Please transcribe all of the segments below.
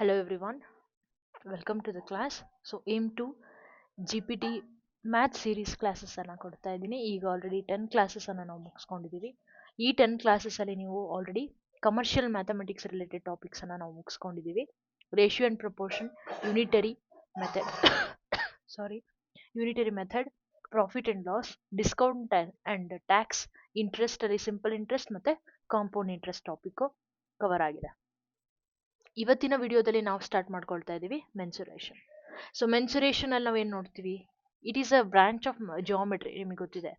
Hello everyone, welcome to the class. So aim to GPT math series ಕ್ಲಾಸಸ್ಸನ್ನು ಕೊಡ್ತಾ ಇದ್ದೀನಿ. ಈಗ ಆಲ್ರೆಡಿ 10 ಕ್ಲಾಸಸ್ಸನ್ನು ನಾವು ಮುಗಿಸ್ಕೊಂಡಿದ್ದೀವಿ. ಈ 10 ಕ್ಲಾಸಸ್ಸಲ್ಲಿ ನೀವು ಆಲ್ರೆಡಿ ಕಮರ್ಷಿಯಲ್ ಮ್ಯಾಥಮೆಟಿಕ್ಸ್ ರಿಲೇಟೆಡ್ ಟಾಪಿಕ್ಸನ್ನು ನಾವು ಮುಗಿಸ್ಕೊಂಡಿದ್ದೀವಿ. Ratio and proportion, unitary method unitary method, profit and loss, discount and tax, interest ಅಲ್ಲಿ ಸಿಂಪಲ್ ಇಂಟ್ರೆಸ್ಟ್ ಮತ್ತು ಕಾಂಪೌಂಡ್ ಇಂಟ್ರೆಸ್ಟ್ ಟಾಪಿಕ್ಕು ಕವರ್ ಆಗಿದೆ. ಇವತ್ತಿನ ವಿಡಿಯೋದಲ್ಲಿ ನಾವು ಸ್ಟಾರ್ಟ್ ಮಾಡ್ಕೊಳ್ತಾ ಇದ್ದೀವಿ ಮೆನ್ಸುರೇಷನ್. ಸೊ ಮೆನ್ಸುರೇಷನ್ ಅಲ್ಲಿ ನಾವೇನು ನೋಡ್ತೀವಿ, it is a branch of geometry. ನಿಮಗೆ ಗೊತ್ತಿದೆ,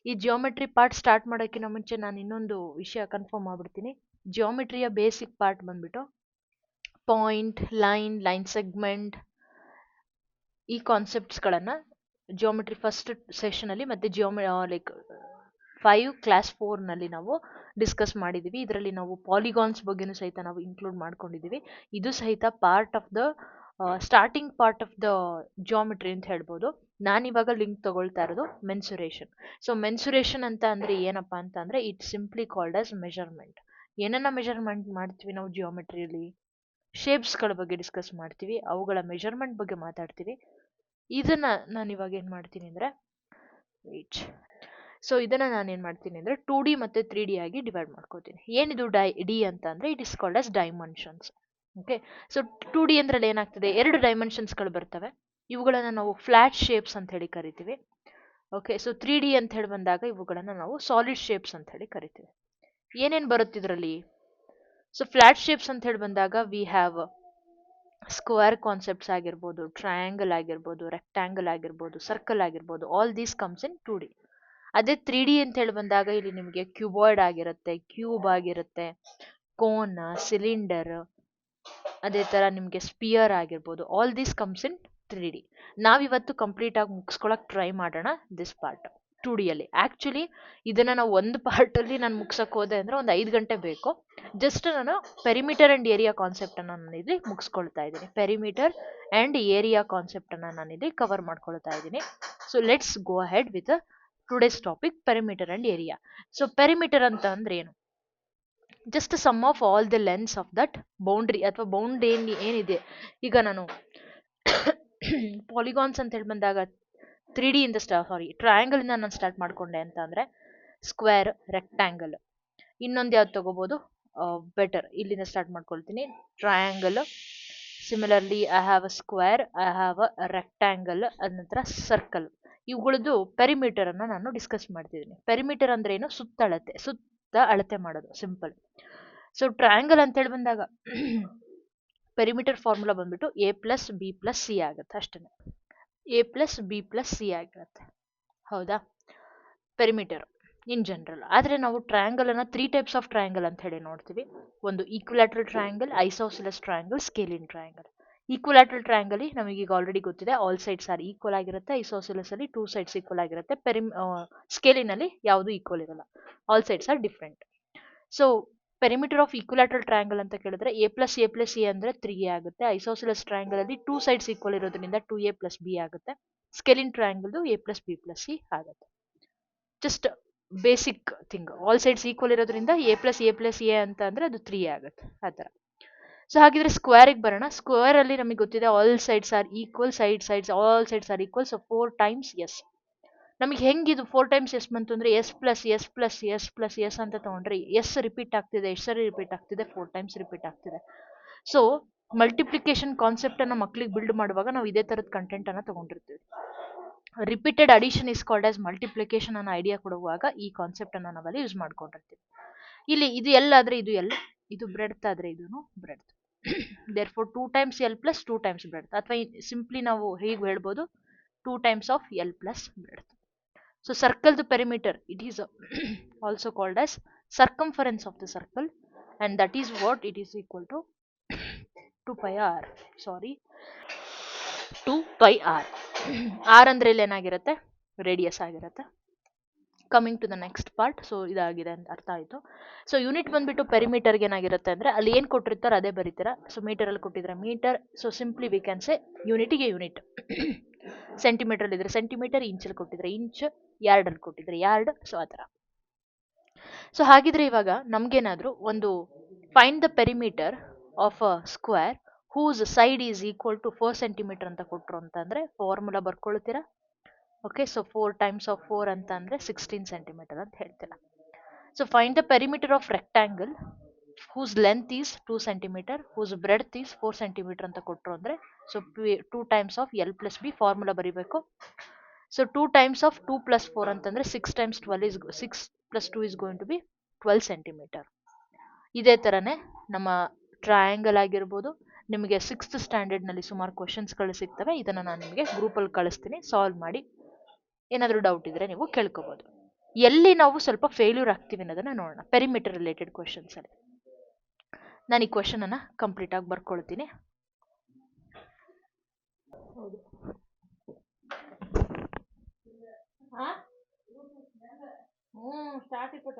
ಈ ಜಿಯೋಮೆಟ್ರಿ ಪಾರ್ಟ್ ಸ್ಟಾರ್ಟ್ ಮಾಡೋಕ್ಕಿಂತ ಮುಂಚೆ ನಾನು ಇನ್ನೊಂದು ವಿಷಯ ಕನ್ಫರ್ಮ್ ಮಾಡ್ಬಿಡ್ತೀನಿ. ಜಿಯೋಮೆಟ್ರಿಯ ಬೇಸಿಕ್ ಪಾರ್ಟ್ ಬಂದ್ಬಿಟ್ಟು ಪಾಯಿಂಟ್, ಲೈನ್ ಸೆಗ್ಮೆಂಟ್, ಈ ಕಾನ್ಸೆಪ್ಟ್ಸ್ಗಳನ್ನು ಜಿಯೋಮೆಟ್ರಿ ಫಸ್ಟ್ ಸೆಷನಲ್ಲಿ ಮತ್ತು ಲೈಕ್ 5 ಕ್ಲಾಸ್ 4ನಲ್ಲಿ ನಾವು ಡಿಸ್ಕಸ್ ಮಾಡಿದ್ದೀವಿ. ಇದರಲ್ಲಿ ನಾವು ಪಾಲಿಗಾನ್ಸ್ ಬಗ್ಗೆನೂ ಸಹಿತ ನಾವು ಇನ್ಕ್ಲೂಡ್ ಮಾಡ್ಕೊಂಡಿದ್ದೀವಿ. ಇದು ಸಹಿತ part of the starting part of the geometry ಅಂತ ಹೇಳ್ಬೋದು. ನಾನಿವಾಗ ಲಿಂಕ್ ತಗೊಳ್ತಾ ಇರೋದು ಮೆನ್ಸುರೇಷನ್. ಸೊ ಮೆನ್ಸುರೇಷನ್ ಅಂತ ಅಂದರೆ ಏನಪ್ಪ ಅಂತ ಅಂದರೆ it simply called as measurement. ಏನನ್ನ ಮೆಷರ್ಮೆಂಟ್ ಮಾಡ್ತೀವಿ ನಾವು ಜಿಯೋಮೆಟ್ರಿಯಲ್ಲಿ? ಶೇಪ್ಸ್ಗಳ ಬಗ್ಗೆ ಡಿಸ್ಕಸ್ ಮಾಡ್ತೀವಿ, ಅವುಗಳ ಮೆಷರ್ಮೆಂಟ್ ಬಗ್ಗೆ ಮಾತಾಡ್ತೀವಿ. ಇದನ್ನ ನಾನು ಇವಾಗ ಏನು ಮಾಡ್ತೀನಿ ಅಂದರೆ ಇದನ್ನು ನಾನೇನು ಮಾಡ್ತೀನಿ ಅಂದರೆ 2D ಮತ್ತು 3D ಆಗಿ ಡಿವೈಡ್ ಮಾಡ್ಕೋತೀನಿ. ಏನಿದು ಡಿ ಅಂತ ಅಂದರೆ it is called as dimensions. Okay, so 2D ಅಂದ್ರಲ್ಲಿ ಏನಾಗ್ತದೆ, 2 ಡೈಮೆನ್ಷನ್ಸ್ಗಳು ಬರ್ತವೆ. ಇವುಗಳನ್ನು ನಾವು ಫ್ಲಾಟ್ ಶೇಪ್ಸ್ ಅಂತ ಹೇಳಿ ಕರಿತೀವಿ. ಓಕೆ, ಸೊ 3D ಅಂತ ಹೇಳಿ ಬಂದಾಗ ಇವುಗಳನ್ನು ನಾವು ಸಾಲಿಡ್ ಶೇಪ್ಸ್ ಅಂತ ಹೇಳಿ ಕರಿತೀವಿ. ಏನೇನು ಬರುತ್ತೆ ಇದರಲ್ಲಿ? ಸೊ ಫ್ಲಾಟ್ ಶೇಪ್ಸ್ ಅಂತ ಹೇಳಿ ಬಂದಾಗ ವಿ ಹ್ಯಾವ್ ಸ್ಕ್ವೇರ್ ಕಾನ್ಸೆಪ್ಟ್ಸ್ ಆಗಿರ್ಬೋದು, ಟ್ರಯಾಂಗಲ್ ಆಗಿರ್ಬೋದು, ರೆಕ್ಟ್ಯಾಂಗಲ್ ಆಗಿರ್ಬೋದು, ಸರ್ಕಲ್ ಆಗಿರ್ಬೋದು, all these comes in 2D. ಅದೇ 3D ಅಂತ ಹೇಳಿ ಬಂದಾಗ ಇಲ್ಲಿ ನಿಮಗೆ ಕ್ಯೂಬಾಯ್ಡ್ ಆಗಿರುತ್ತೆ, ಕ್ಯೂಬ್ ಆಗಿರುತ್ತೆ, ಕೋನ್, ಸಿಲಿಂಡರ್, ಅದೇ ಥರ ನಿಮಗೆ ಸ್ಪಿಯರ್ ಆಗಿರ್ಬೋದು. All these comes in 3D. ನಾವಿವತ್ತು ಕಂಪ್ಲೀಟ್ ಆಗಿ ಮುಗಿಸ್ಕೊಳಕ್ಕೆ ಟ್ರೈ ಮಾಡೋಣ ದಿಸ್ ಪಾರ್ಟ್ 2Dಯಲ್ಲಿ. ಆ್ಯಕ್ಚುಲಿ ಇದನ್ನು ನಾವು ಒಂದು ಪಾರ್ಟಲ್ಲಿ ನಾನು ಮುಗ್ಸಕ್ಕೆ ಹೋದೆ ಅಂದರೆ ಒಂದು 5 ಗಂಟೆ ಬೇಕು. ಜಸ್ಟ್ ನಾನು ಪೆರಿಮೀಟರ್ ಆ್ಯಂಡ್ ಏರಿಯಾ ಕಾನ್ಸೆಪ್ಟನ್ನು ನಾನಿಲ್ಲಿ ಮುಗಿಸ್ಕೊಳ್ತಾ ಇದ್ದೀನಿ. ಪೆರಿಮೀಟರ್ ಆ್ಯಂಡ್ ಏರಿಯಾ ಕಾನ್ಸೆಪ್ಟನ್ನು ನಾನಿಲ್ಲಿ ಕವರ್ ಮಾಡ್ಕೊಳ್ತಾ ಇದ್ದೀನಿ. So let's go ahead with today's topic, perimeter and area. So perimeter ಅಂತ ಅಂದ್ರೆ ಏನು? Just sum of all the lengths of that boundary ಅಥವಾ ಬೌಂಡ್ ಏನಿದೆ. ಈಗ ನಾನು ಪಾಲಿಗಾನ್ಸ್ ಅಂತ ಹೇಳಿ ಬಂದಾಗ 3D ಇಂದ ಟ್ರಯಾಂಗಲ್ ಇಂದ ನಾನು ಸ್ಟಾರ್ಟ್ ಮಾಡ್ಕೊಂಡೆ ಅಂತ ಅಂದ್ರೆ ಸ್ಕ್ವೇರ್, ರೆಕ್ಟ್ಯಾಂಗಲ್. ಇನ್ನೊಂದು ಯಾವ್ದು ತಗೋಬಹುದು? ಬೆಟರ್, ಇಲ್ಲಿಂದ ಸ್ಟಾರ್ಟ್ ಮಾಡ್ಕೊಳ್ತೀನಿ. Triangle, similarly I have a square, I have a rectangle, ಅದ ನಂತರ ಸರ್ಕಲ್. ಇವುಗಳದ್ದು ಪೆರಿಮೀಟರ್ ಅನ್ನ ನಾನು ಡಿಸ್ಕಸ್ ಮಾಡ್ತಿದ್ದೀನಿ. ಪೆರಿಮೀಟರ್ ಅಂದ್ರೆ ಏನು? ಸುತ್ತ ಅಳತೆ ಮಾಡೋದು, ಸಿಂಪಲ್. ಸೊ ಟ್ರಯಾಂಗಲ್ ಅಂತ ಹೇಳಿ ಬಂದಾಗ ಪೆರಿಮೀಟರ್ ಫಾರ್ಮುಲಾ ಬಂದ್ಬಿಟ್ಟು A+B+C ಆಗುತ್ತೆ, ಅಷ್ಟೇ. A+B+C ಆಗಿರುತ್ತೆ, ಹೌದಾ? Perimeter in general. ಆದರೆ ನಾವು ಟ್ರಯಾಂಗಲ್ ಅನ್ನ 3 ಟೈಪ್ಸ್ ಆಫ್ ಟ್ರಯಾಂಗಲ್ ಅಂತ ಹೇಳಿ ನೋಡ್ತೀವಿ. ಒಂದು equilateral triangle, isosceles triangle, scalene triangle. Equilateral triangle ನಮಗೆ ಈಗ ಆಲ್ರೆಡಿ ಗೊತ್ತಿದೆ, ಆಲ್ ಸೈಡ್ಸ್ ಆರ್ ಈಕ್ವಲ್ ಆಗಿರುತ್ತೆ. ಐಸೋಸೆಲೆಸ್ ಅಲ್ಲಿ 2 ಸೈಡ್ಸ್ ಈಕ್ವಲ್ ಆಗಿರುತ್ತೆ. ಸ್ಕೇಲಿನಲ್ಲಿ ಯಾವುದು ಈಕ್ವಲ್ ಇರಲ್ಲ, all sides are different. So perimeter of equilateral triangle ಅಂತ ಕೇಳಿದ್ರೆ A+A+A ಅಂದ್ರೆ 3A ಆಗುತ್ತೆ. ಐಸೋಸೆಲೆಸ್ ಟ್ರಯಾಂಗಲ್ ಅಲ್ಲಿ 2 ಸೈಡ್ಸ್ ಈಕ್ವಲ್ ಇರೋದ್ರಿಂದ 2A+B ಆಗುತ್ತೆ. ಸ್ಕೇಲಿನ್ ಟ್ರಯಾಂಗಲ್ A+B+C ಆಗುತ್ತೆ. Just basic thing, all sides equal ಇರೋದ್ರಿಂದ A+A+A ಅಂತ ಅಂದ್ರೆ ಅದು 3A ಆಗುತ್ತೆ, ಆ ಥರ. ಸೊ ಹಾಗಿದ್ರೆ ಸ್ಕ್ವೇರಿಗೆ ಬರೋಣ. ಸ್ಕ್ವೇರ್ ಅಲ್ಲಿ ನಮಗೆ ಗೊತ್ತಿದೆ all sides are equal, all sides are equal. So 4 times S. ನಮಗೆ ಹೆಂಗಿದು 4 ಟೈಮ್ಸ್ ಎಸ್ ಬಂತು ಅಂದ್ರೆ S+S+S+S ಅಂತ ತಗೊಂಡ್ರೆ ಎಸ್ ರಿಪೀಟ್ ಆಗ್ತಿದೆ. ಎಷ್ಟು ಸರಿ ರಿಪೀಟ್ ಆಗ್ತಿದೆ? 4 ಟೈಮ್ಸ್ ರಿಪೀಟ್ ಆಗ್ತಿದೆ. ಸೊ ಮಲ್ಟಿಪ್ಲಿಕೇಶನ್ ಕಾನ್ಸೆಪ್ಟ್ ಅನ್ನ ಮಕ್ಳಿಗೆ ಬಿಲ್ಡ್ ಮಾಡುವಾಗ ನಾವು ಇದೇ ತರದ ಕಂಟೆಂಟ್ ಅನ್ನ ತಗೊಂಡಿರ್ತೀವಿ. Repeated addition is called as multiplication ಅನ್ನೋ ಐಡಿಯಾ ಕೊಡುವಾಗ ಈ ಕಾನ್ಸೆಪ್ಟ್ ಅನ್ನ ನಾವಲ್ಲಿ ಯೂಸ್ ಮಾಡ್ಕೊಂಡಿರ್ತೀವಿ. ಇಲ್ಲಿ ಇದು ಎಲ್ ಆದ್ರೆ ಇದು ಎಲ್, ಇದು ಬ್ರೆಡ್ತ್ ಆದ್ರೆ ಇದೂನು breadth. therefore 2 times L plus 2 times breadth, ಅಥವಾ ಸಿಂಪ್ಲಿ ನಾವು ಹೇಗೆ ಹೇಳ್ಬೋದು, 2 times of L plus breadth. So circle the perimeter, it is also called as circumference of the circle, and that is what it is equal to 2 pi r. 2 pi r. r ಅಂದ್ರೆ ಇಲ್ಲಿ ಏನಾಗಿರುತ್ತೆ? Radius ಆಗಿರುತ್ತೆ. Coming to the next part. So ಇದಾಗಿದೆ ಅಂತ ಅರ್ಥ ಆಯಿತು. So unit ಬಂದ್ಬಿಟ್ಟು ಪೆರಿಮೀಟರ್ಗೆ ಏನಾಗಿರುತ್ತೆ ಅಂದರೆ ಅಲ್ಲಿ ಏನು ಕೊಟ್ಟಿರ್ತಾರೆ ಅದೇ ಬರೀತೀರಾ. ಸೊ ಮೀಟರಲ್ಲಿ ಕೊಟ್ಟಿದ್ರೆ metre, so simply we can say ಯೂನಿಟಿಗೆ ಯೂನಿಟ್. ಸೆಂಟಿಮೀಟರ್ ಇದ್ರೆ ಸೆಂಟಿಮೀಟರ್, ಇಂಚಲ್ಲಿ ಕೊಟ್ಟಿದ್ರೆ ಇಂಚ್, ಯಾರ್ಡಲ್ಲಿ ಕೊಟ್ಟಿದ್ರೆ ಯಾರ್ಡ್. ಸೊ ಆ ಥರ. ಸೊ ಹಾಗಿದ್ರೆ ಇವಾಗ ನಮ್ಗೇನಾದರೂ ಒಂದು find the perimeter of a square whose side is equal to 4 centimetre ಅಂತ ಕೊಟ್ಟರು ಅಂತಂದರೆ ಫಾರ್ಮುಲಾ ಬರ್ಕೊಳ್ತೀರಾ. ಓಕೆ, ಸೊ 4 ಟೈಮ್ಸ್ ಆಫ್ 4 ಅಂತ ಅಂದರೆ 16 ಸೆಂಟಿಮೀಟರ್ ಅಂತ ಹೇಳ್ತೀರಾ. So find the perimeter of rectangle whose length is 2 centimeter, whose breadth is 4 centimeter ಅಂತ ಕೊಟ್ಟರು ಅಂದರೆ so 2 times of L plus B formula ಬರೀಬೇಕು. ಸೊ 2 ಟೈಮ್ಸ್ ಆಫ್ 2 ಪ್ಲಸ್ 4 ಅಂತಂದರೆ 6 times 12 is 6 plus 2 is going to be 12 centimetre. ಇದೇ ಥರನೇ ನಮ್ಮ triangle ಆಗಿರ್ಬೋದು. ನಿಮಗೆ 6th ಸ್ಟ್ಯಾಂಡರ್ಡ್ನಲ್ಲಿ ಸುಮಾರು ಕ್ವಶನ್ಸ್ಗಳು ಸಿಗ್ತವೆ. ಇದನ್ನು ನಾನು ನಿಮಗೆ ಗ್ರೂಪಲ್ಲಿ ಕಳಿಸ್ತೀನಿ, ಸಾಲ್ವ್ ಮಾಡಿ. ಏನಾದರೂ ಡೌಟ್ ಇದ್ದರೆ ನೀವು ಕೇಳ್ಕೊಬೋದು. ಎಲ್ಲಿ ನಾವು ಸ್ವಲ್ಪ ಫೇಲ್ಯೂರ್ ಆಗ್ತೀವಿ ಅನ್ನೋದನ್ನು ನೋಡೋಣ ಪೆರಿಮೀಟರ್ ರಿಲೇಟೆಡ್ ಕ್ವಶನ್ಸಲ್ಲಿ. ನಾನು ಈ ಕ್ವಶನನ್ನು ಕಂಪ್ಲೀಟಾಗಿ ಬರ್ಕೊಳ್ತೀನಿ. ಹೌದು, ಸ್ಟಾರ್ಟ್ ಇಪ್ಪಟ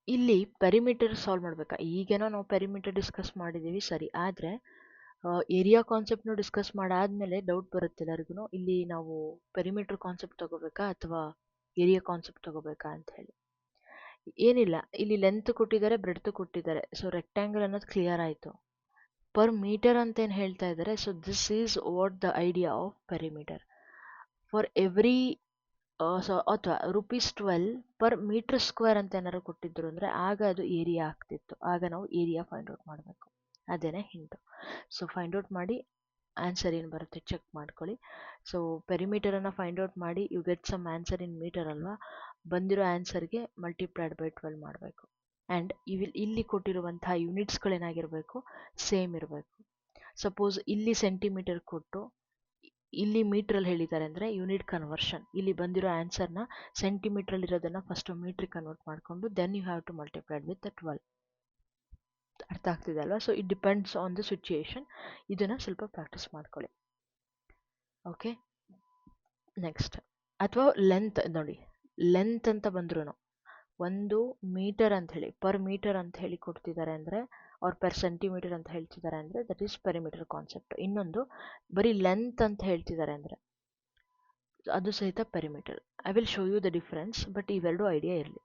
ಇಲ್ಲಿ ಪೆರಿಮೀಟರ್ ಸಾಲ್ವ್ ಮಾಡಬೇಕಾ? ಈಗೇನೋ ನಾವು ಪೆರಿಮೀಟರ್ ಡಿಸ್ಕಸ್ ಮಾಡಿದ್ದೀವಿ ಸರಿ, ಆದರೆ ಏರಿಯಾ ಕಾನ್ಸೆಪ್ಟ್ನು ಡಿಸ್ಕಸ್ ಮಾಡಾದ್ಮೇಲೆ ಡೌಟ್ ಬರುತ್ತೆ ಎಲ್ಲರಿಗೂ, ಇಲ್ಲಿ ನಾವು ಪೆರಿಮೀಟರ್ ಕಾನ್ಸೆಪ್ಟ್ ತಗೋಬೇಕಾ ಅಥವಾ ಏರಿಯಾ ಕಾನ್ಸೆಪ್ಟ್ ತಗೋಬೇಕಾ ಅಂತ ಹೇಳಿ. ಏನಿಲ್ಲ, ಇಲ್ಲಿ ಲೆಂತ್ ಕೊಟ್ಟಿದ್ದಾರೆ, ಬ್ರೆಡ್ತ್ ಕೊಟ್ಟಿದ್ದಾರೆ. ಸೊ ರೆಕ್ಟ್ಯಾಂಗಲ್ ಅನ್ನೋದು ಕ್ಲಿಯರ್ ಆಯಿತು. ಪರ್ ಮೀಟರ್ ಅಂತ ಏನು ಹೇಳ್ತಾ ಇದ್ದಾರೆ. So this is what the idea of perimeter. For every ಅಥವಾ ₹12 ಪರ್ ಮೀಟರ್ ಸ್ಕ್ವೇರ್ ಅಂತ ಏನಾದ್ರು ಕೊಟ್ಟಿದ್ರು ಅಂದರೆ ಆಗ ಅದು ಏರಿಯಾ ಆಗ್ತಿತ್ತು. ಆಗ ನಾವು ಏರಿಯಾ ಫೈಂಡ್ ಔಟ್ ಮಾಡಬೇಕು. ಅದೇನೇ ಹಿಂಟು. ಸೊ ಫೈಂಡ್ ಔಟ್ ಮಾಡಿ ಆನ್ಸರ್ ಏನು ಬರುತ್ತೆ ಚೆಕ್ ಮಾಡ್ಕೊಳ್ಳಿ. ಸೊ ಪೆರಿಮೀಟರನ್ನು ಫೈಂಡ್ ಔಟ್ ಮಾಡಿ you get some answer in meter ಅಲ್ವಾ, ಬಂದಿರೋ ಆನ್ಸರ್ಗೆ ಮಲ್ಟಿಪ್ಲೈಡ್ ಬೈ 12 ಮಾಡಬೇಕು. ಆ್ಯಂಡ್ ಇಲ್ಲಿ ಕೊಟ್ಟಿರುವಂತಹ ಯೂನಿಟ್ಸ್ಗಳೇನಾಗಿರಬೇಕು, ಸೇಮ್ ಇರಬೇಕು. ಸಪೋಸ್ ಇಲ್ಲಿ ಸೆಂಟಿಮೀಟರ್ ಕೊಟ್ಟು ಇಲ್ಲಿ ಮೀಟ್ರಲ್ಲಿ ಹೇಳಿದ್ದಾರೆ ಅಂದರೆ ಯೂನಿಟ್ ಕನ್ವರ್ಷನ್. ಇಲ್ಲಿ ಬಂದಿರೋ ಆನ್ಸರ್ನ ಸೆಂಟಿಮೀಟ್ರಲ್ಲಿ ಇರೋದನ್ನು ಫಸ್ಟು ಮೀಟ್ರಿಗೆ ಕನ್ವರ್ಟ್ ಮಾಡಿಕೊಂಡು then you have to multiplied with 12. ಅರ್ಥ ಆಗ್ತಿದೆ ಅಲ್ವಾ? So it depends on the situation. ಇದನ್ನು ಸ್ವಲ್ಪ ಪ್ರಾಕ್ಟೀಸ್ ಮಾಡ್ಕೊಳ್ಳಿ. Okay, next. ಅಥವಾ ಲೆಂತ್ ನೋಡಿ, ಲೆಂತ್ ಅಂತ ಬಂದ್ರು ಒಂದು ಮೀಟರ್ ಅಂತ ಹೇಳಿ ಪರ್ ಮೀಟರ್ ಅಂತ ಹೇಳಿ ಕೊಡ್ತಿದ್ದಾರೆ ಅಂದರೆ ಅವ್ರು ಪರ್ ಸೆಂಟಿಮೀಟರ್ ಅಂತ ಹೇಳ್ತಿದ್ದಾರೆ ಅಂದರೆ ದಟ್ ಈಸ್ ಪೆರಿಮೀಟರ್ ಕಾನ್ಸೆಪ್ಟ್. ಇನ್ನೊಂದು ಬರೀ ಲೆಂತ್ ಅಂತ ಹೇಳ್ತಿದ್ದಾರೆ ಅಂದರೆ ಅದು ಸಹಿತ perimeter. I will show you the difference, but ಇವೆರಡು ಐಡಿಯಾ ಇರಲಿ.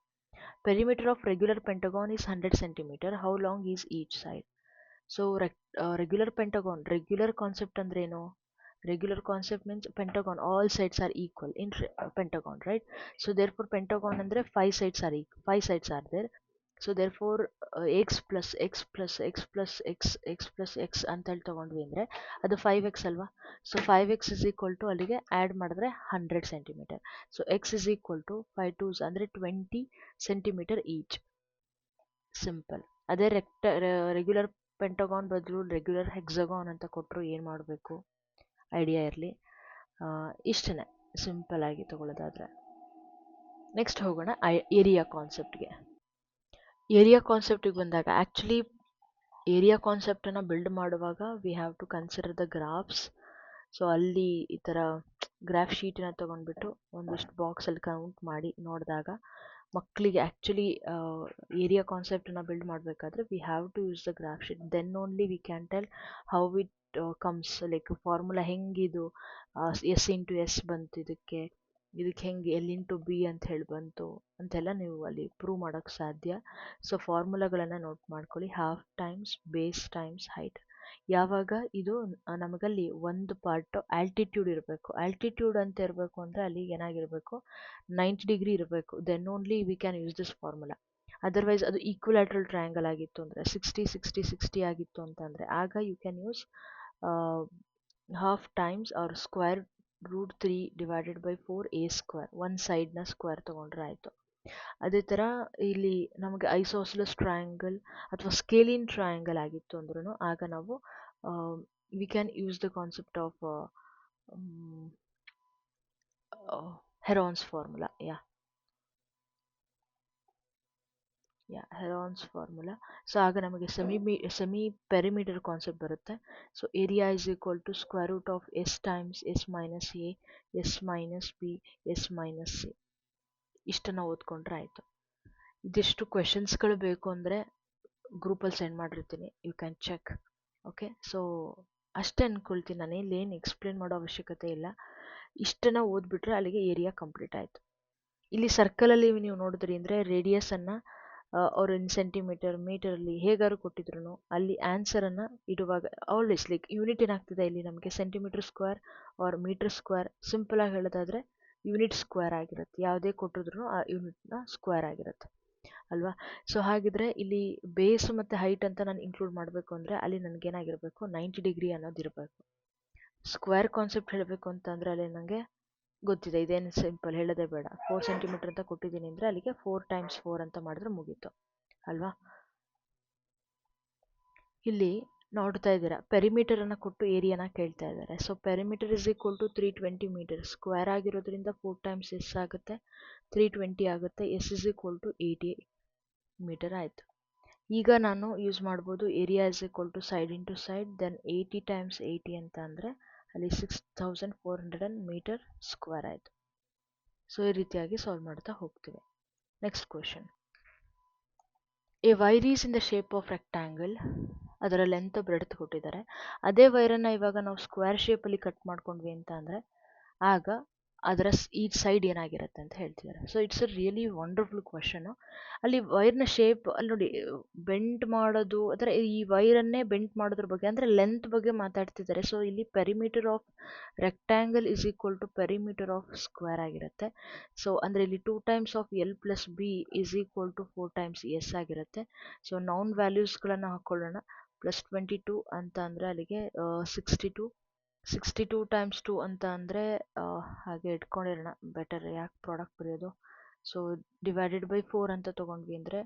Perimeter of regular pentagon is 100 centimeter. How long is each side? So regular pentagon, regular concept ಅಂದ್ರೆ ಏನು? Regular concept means pentagon, all sides are equal in pentagon, right? So therefore pentagon andre 5 sides are equal, 5 sides are there. So therefore x plus x plus x plus x x plus x ಅಂತ ಹೇಳಿ ತಗೊಂಡ್ವಿ ಅಂದರೆ ಅದು 5x ಅಲ್ವಾ. So 5x is equal to ಅಲ್ಲಿಗೆ add ಮಾಡಿದ್ರೆ 100 centimeter. So x is equal to 5 2s ಅಂದರೆ 20 centimeter each. Simple. ಅದೇ ರೆಗ್ಯುಲರ್ ಪೆಂಟಗಾನ್ ಬದಲು ರೆಗ್ಯುಲರ್ ಹೆಕ್ಸಗಾನ್ ಅಂತ ಕೊಟ್ಟರು ಏನು ಮಾಡಬೇಕು ಐಡಿಯಾ ಇರಲಿ. ಇಷ್ಟೇ ಸಿಂಪಲ್ ಆಗಿ ತಗೊಳ್ಳೋದಾದರೆ. ನೆಕ್ಸ್ಟ್ ಹೋಗೋಣ ಏರಿಯಾ ಕಾನ್ಸೆಪ್ಟ್ಗೆ. ಏರಿಯಾ ಕಾನ್ಸೆಪ್ಟಿಗೆ ಬಂದಾಗ ಆ್ಯಕ್ಚುಲಿ ಏರಿಯಾ ಕಾನ್ಸೆಪ್ಟನ್ನು ಬಿಲ್ಡ್ ಮಾಡುವಾಗ we have to consider the graphs. So ಅಲ್ಲಿ ಈ ಥರ ಗ್ರಾಫ್ ಶೀಟನ್ನ ತೊಗೊಂಡ್ಬಿಟ್ಟು ಒಂದಿಷ್ಟು ಬಾಕ್ಸಲ್ಲಿ ಕೌಂಟ್ ಮಾಡಿ ನೋಡಿದಾಗ ಮಕ್ಕಳಿಗೆ ಆ್ಯಕ್ಚುಲಿ ಏರಿಯಾ ಕಾನ್ಸೆಪ್ಟನ್ನು ಬಿಲ್ಡ್ ಮಾಡಬೇಕಾದ್ರೆ we have to use the graph sheet. Then only we can tell how it comes, like formula ಹೆಂಗಿದು ಎಸ್ ಇಂಟು ಎಸ್ ಬಂತು, ಇದಕ್ಕೆ ಹೆಂಗೆ ಎಲ್ ಇಂಟು ಬಿ ಅಂತ ಹೇಳಿ ಬಂತು ಅಂತೆಲ್ಲ ನೀವು ಅಲ್ಲಿ ಪ್ರೂವ್ ಮಾಡೋಕ್ಕೆ ಸಾಧ್ಯ. ಸೊ ಫಾರ್ಮುಲಾಗಳನ್ನು ನೋಟ್ ಮಾಡ್ಕೊಳ್ಳಿ. Half times base times height. ಯಾವಾಗ ಇದು ನಮಗಲ್ಲಿ ಒಂದು ಪಾರ್ಟ್ ಆಲ್ಟಿಟ್ಯೂಡ್ ಇರಬೇಕು. ಆಲ್ಟಿಟ್ಯೂಡ್ ಅಂತ ಇರಬೇಕು ಅಂದರೆ ಅಲ್ಲಿ ಏನಾಗಿರಬೇಕು, 90 ಡಿಗ್ರಿ ಇರಬೇಕು. Then only we can use this formula. Otherwise ಅದು ಈಕ್ವಲ್ಯಾಟ್ರಲ್ ಟ್ರಯಾಂಗಲ್ ಆಗಿತ್ತು ಅಂದರೆ 60 60 60 ಆಗಿತ್ತು ಅಂತಂದರೆ ಆಗ you can use half times R square √3 divided by 4a². ಒಂದು ಸೈಡ್ನ ಸ್ಕ್ವೇರ್ ತೊಗೊಂಡ್ರೆ ಆಯಿತು. ಅದೇ ಥರ ಇಲ್ಲಿ ನಮಗೆ ಐಸೋಸೆಲೆಸ್ ಟ್ರಯಾಂಗಲ್ ಅಥವಾ ಸ್ಕೇಲಿನ್ ಟ್ರಯಾಂಗಲ್ ಆಗಿತ್ತು ಅಂದ್ರೂ ಆಗ ನಾವು we can use the concept of Heron's formula. Heron's formula. So ಆಗ ನಮಗೆ ಸೆಮಿ ಪೆರಿಮೀಟರ್ ಕಾನ್ಸೆಪ್ಟ್ ಬರುತ್ತೆ. So area is equal to square root of S times S minus A S minus B S minus C. ಇಷ್ಟನ್ನು ಓದ್ಕೊಂಡ್ರೆ ಆಯಿತು. ಇದಿಷ್ಟು ಕ್ವೆಶನ್ಸ್ಗಳು ಬೇಕು ಅಂದರೆ ಗ್ರೂಪಲ್ಲಿ ಸೆಂಡ್ ಮಾಡಿರ್ತೀನಿ, you can check. Okay, so ಅಷ್ಟೇ ಅಂದ್ಕೊಳ್ತೀನಿ, ನಾನು ಏನು ಎಕ್ಸ್ಪ್ಲೇನ್ ಮಾಡೋ ಅವಶ್ಯಕತೆ ಇಲ್ಲ. ಇಷ್ಟನ್ನು ಓದ್ಬಿಟ್ರೆ ಅಲ್ಲಿಗೆ ಏರಿಯಾ ಕಂಪ್ಲೀಟ್ ಆಯಿತು. ಇಲ್ಲಿ ಸರ್ಕಲಲ್ಲಿ ನೀವು ನೋಡಿದ್ರಿ ಅಂದರೆ ರೇಡಿಯಸನ್ನು ಅವ್ರು ಇನ್ ಸೆಂಟಿಮೀಟರ್ ಮೀಟರಲ್ಲಿ ಹೇಗಾದ್ರು ಕೊಟ್ಟಿದ್ರು ಅಲ್ಲಿ ಆನ್ಸರನ್ನು ಇಡುವಾಗ ಆಲ್ವೇಸ್ ಲೈಕ್ ಯೂನಿಟ್ ಏನಾಗ್ತದೆ ಇಲ್ಲಿ ನಮಗೆ centimeter square or meter square, ಸಿಂಪಲಾಗಿ ಹೇಳೋದಾದರೆ ಯೂನಿಟ್ ಸ್ಕ್ವೇರ್ ಆಗಿರುತ್ತೆ. ಯಾವುದೇ ಕೊಟ್ಟಿದ್ರು ಆ ಯೂನಿಟ್ನ ಸ್ಕ್ವೇರ್ ಆಗಿರುತ್ತೆ ಅಲ್ವಾ. ಸೊ ಹಾಗಿದ್ರೆ ಇಲ್ಲಿ ಬೇಸ್ ಮತ್ತು ಹೈಟ್ ಅಂತ ನಾನು ಇನ್ಕ್ಲೂಡ್ ಮಾಡಬೇಕು ಅಂದರೆ ಅಲ್ಲಿ ನನಗೇನಾಗಿರಬೇಕು 90 ಡಿಗ್ರಿ ಅನ್ನೋದಿರಬೇಕು. ಸ್ಕ್ವೇರ್ ಕಾನ್ಸೆಪ್ಟ್ ಹೇಳಬೇಕು ಅಂತಂದರೆ ಅಲ್ಲಿ ನನಗೆ ಗೊತ್ತಿದೆ, ಇದೇನು ಸಿಂಪಲ್ ಹೇಳೋದೇ ಬೇಡ. 4 ಸೆಂಟಿಮೀಟರ್ ಅಂತ ಕೊಟ್ಟಿದ್ದೀನಿ ಅಂದರೆ ಅಲ್ಲಿಗೆ 4 × 4 ಅಂತ ಮಾಡಿದ್ರೆ ಮುಗೀತು ಅಲ್ವಾ. ಇಲ್ಲಿ ನೋಡ್ತಾ ಇದ್ದೀರಾ ಪೆರಿಮೀಟರನ್ನು ಕೊಟ್ಟು ಏರಿಯಾನ ಕೇಳ್ತಾ ಇದ್ದಾರೆ. So perimeter is equal to 320 meter. Square ಆಗಿರೋದ್ರಿಂದ 4 ಟೈಮ್ಸ್ ಎಸ್ ಆಗುತ್ತೆ, 320 ಆಗುತ್ತೆ. S is equal to 80 meter ಆಯಿತು. ಈಗ ನಾನು ಯೂಸ್ ಮಾಡ್ಬೋದು area is equal to side into side, then 80 × 80 ಅಂತ ಅಂದರೆ ಅಲ್ಲಿ 6400 ಮೀಟರ್ ಸ್ಕ್ವೇರ್ ಆಯಿತು. ಸೊ ಈ ರೀತಿಯಾಗಿ ಸಾಲ್ವ್ ಮಾಡ್ತಾ ಹೋಗ್ತೀವಿ. Next question. A wire is in the shape of rectangle. ಅದರ ಲೆಂತ್ ಬ್ರೆಡ್ತ್ ಕೊಟ್ಟಿದ್ದಾರೆ. ಅದೇ ವೈರನ್ನು ಇವಾಗ ನಾವು ಸ್ಕ್ವೇರ್ ಶೇಪಲ್ಲಿ ಕಟ್ ಮಾಡ್ಕೊಂಡ್ವಿ ಅಂತ ಅಂದರೆ ಆಗ ಅದರ ಈ ಸೈಡ್ ಏನಾಗಿರುತ್ತೆ ಅಂತ ಹೇಳ್ತಿದ್ದಾರೆ. So it's a really wonderful question. ಅಲ್ಲಿ ವೈರ್ನ ಶೇಪ್ ಅಲ್ಲಿ ನೋಡಿ ಬೆಂಟ್ ಮಾಡೋದು, ಅದರ ಈ ವೈರನ್ನೇ ಬೆಂಟ್ ಮಾಡೋದ್ರ ಬಗ್ಗೆ ಅಂದರೆ ಲೆಂತ್ ಬಗ್ಗೆ ಮಾತಾಡ್ತಿದ್ದಾರೆ. ಸೊ ಇಲ್ಲಿ perimeter of rectangle is equal to perimeter of square ಆಗಿರುತ್ತೆ. ಸೊ ಅಂದರೆ ಇಲ್ಲಿ 2 times of L plus B is equal to 4 times S ಆಗಿರುತ್ತೆ. ಸೊ ನೌನ್ ವ್ಯಾಲ್ಯೂಸ್ಗಳನ್ನು ಹಾಕ್ಕೊಳ್ಳೋಣ. +22 ಅಂತ ಅಂದರೆ ಅಲ್ಲಿಗೆ 62, 62 × 2 ಅಂತ ಅಂದರೆ ಹಾಗೆ ಇಟ್ಕೊಂಡಿರೋಣ ಬೆಟರ್, ಯಾಕೆ ಪ್ರಾಡಕ್ಟ್ ಬರೆಯೋದು. ಸೊ ಡಿವೈಡೆಡ್ ಬೈ 4 ಅಂತ ತೊಗೊಂಡ್ವಿ ಅಂದರೆ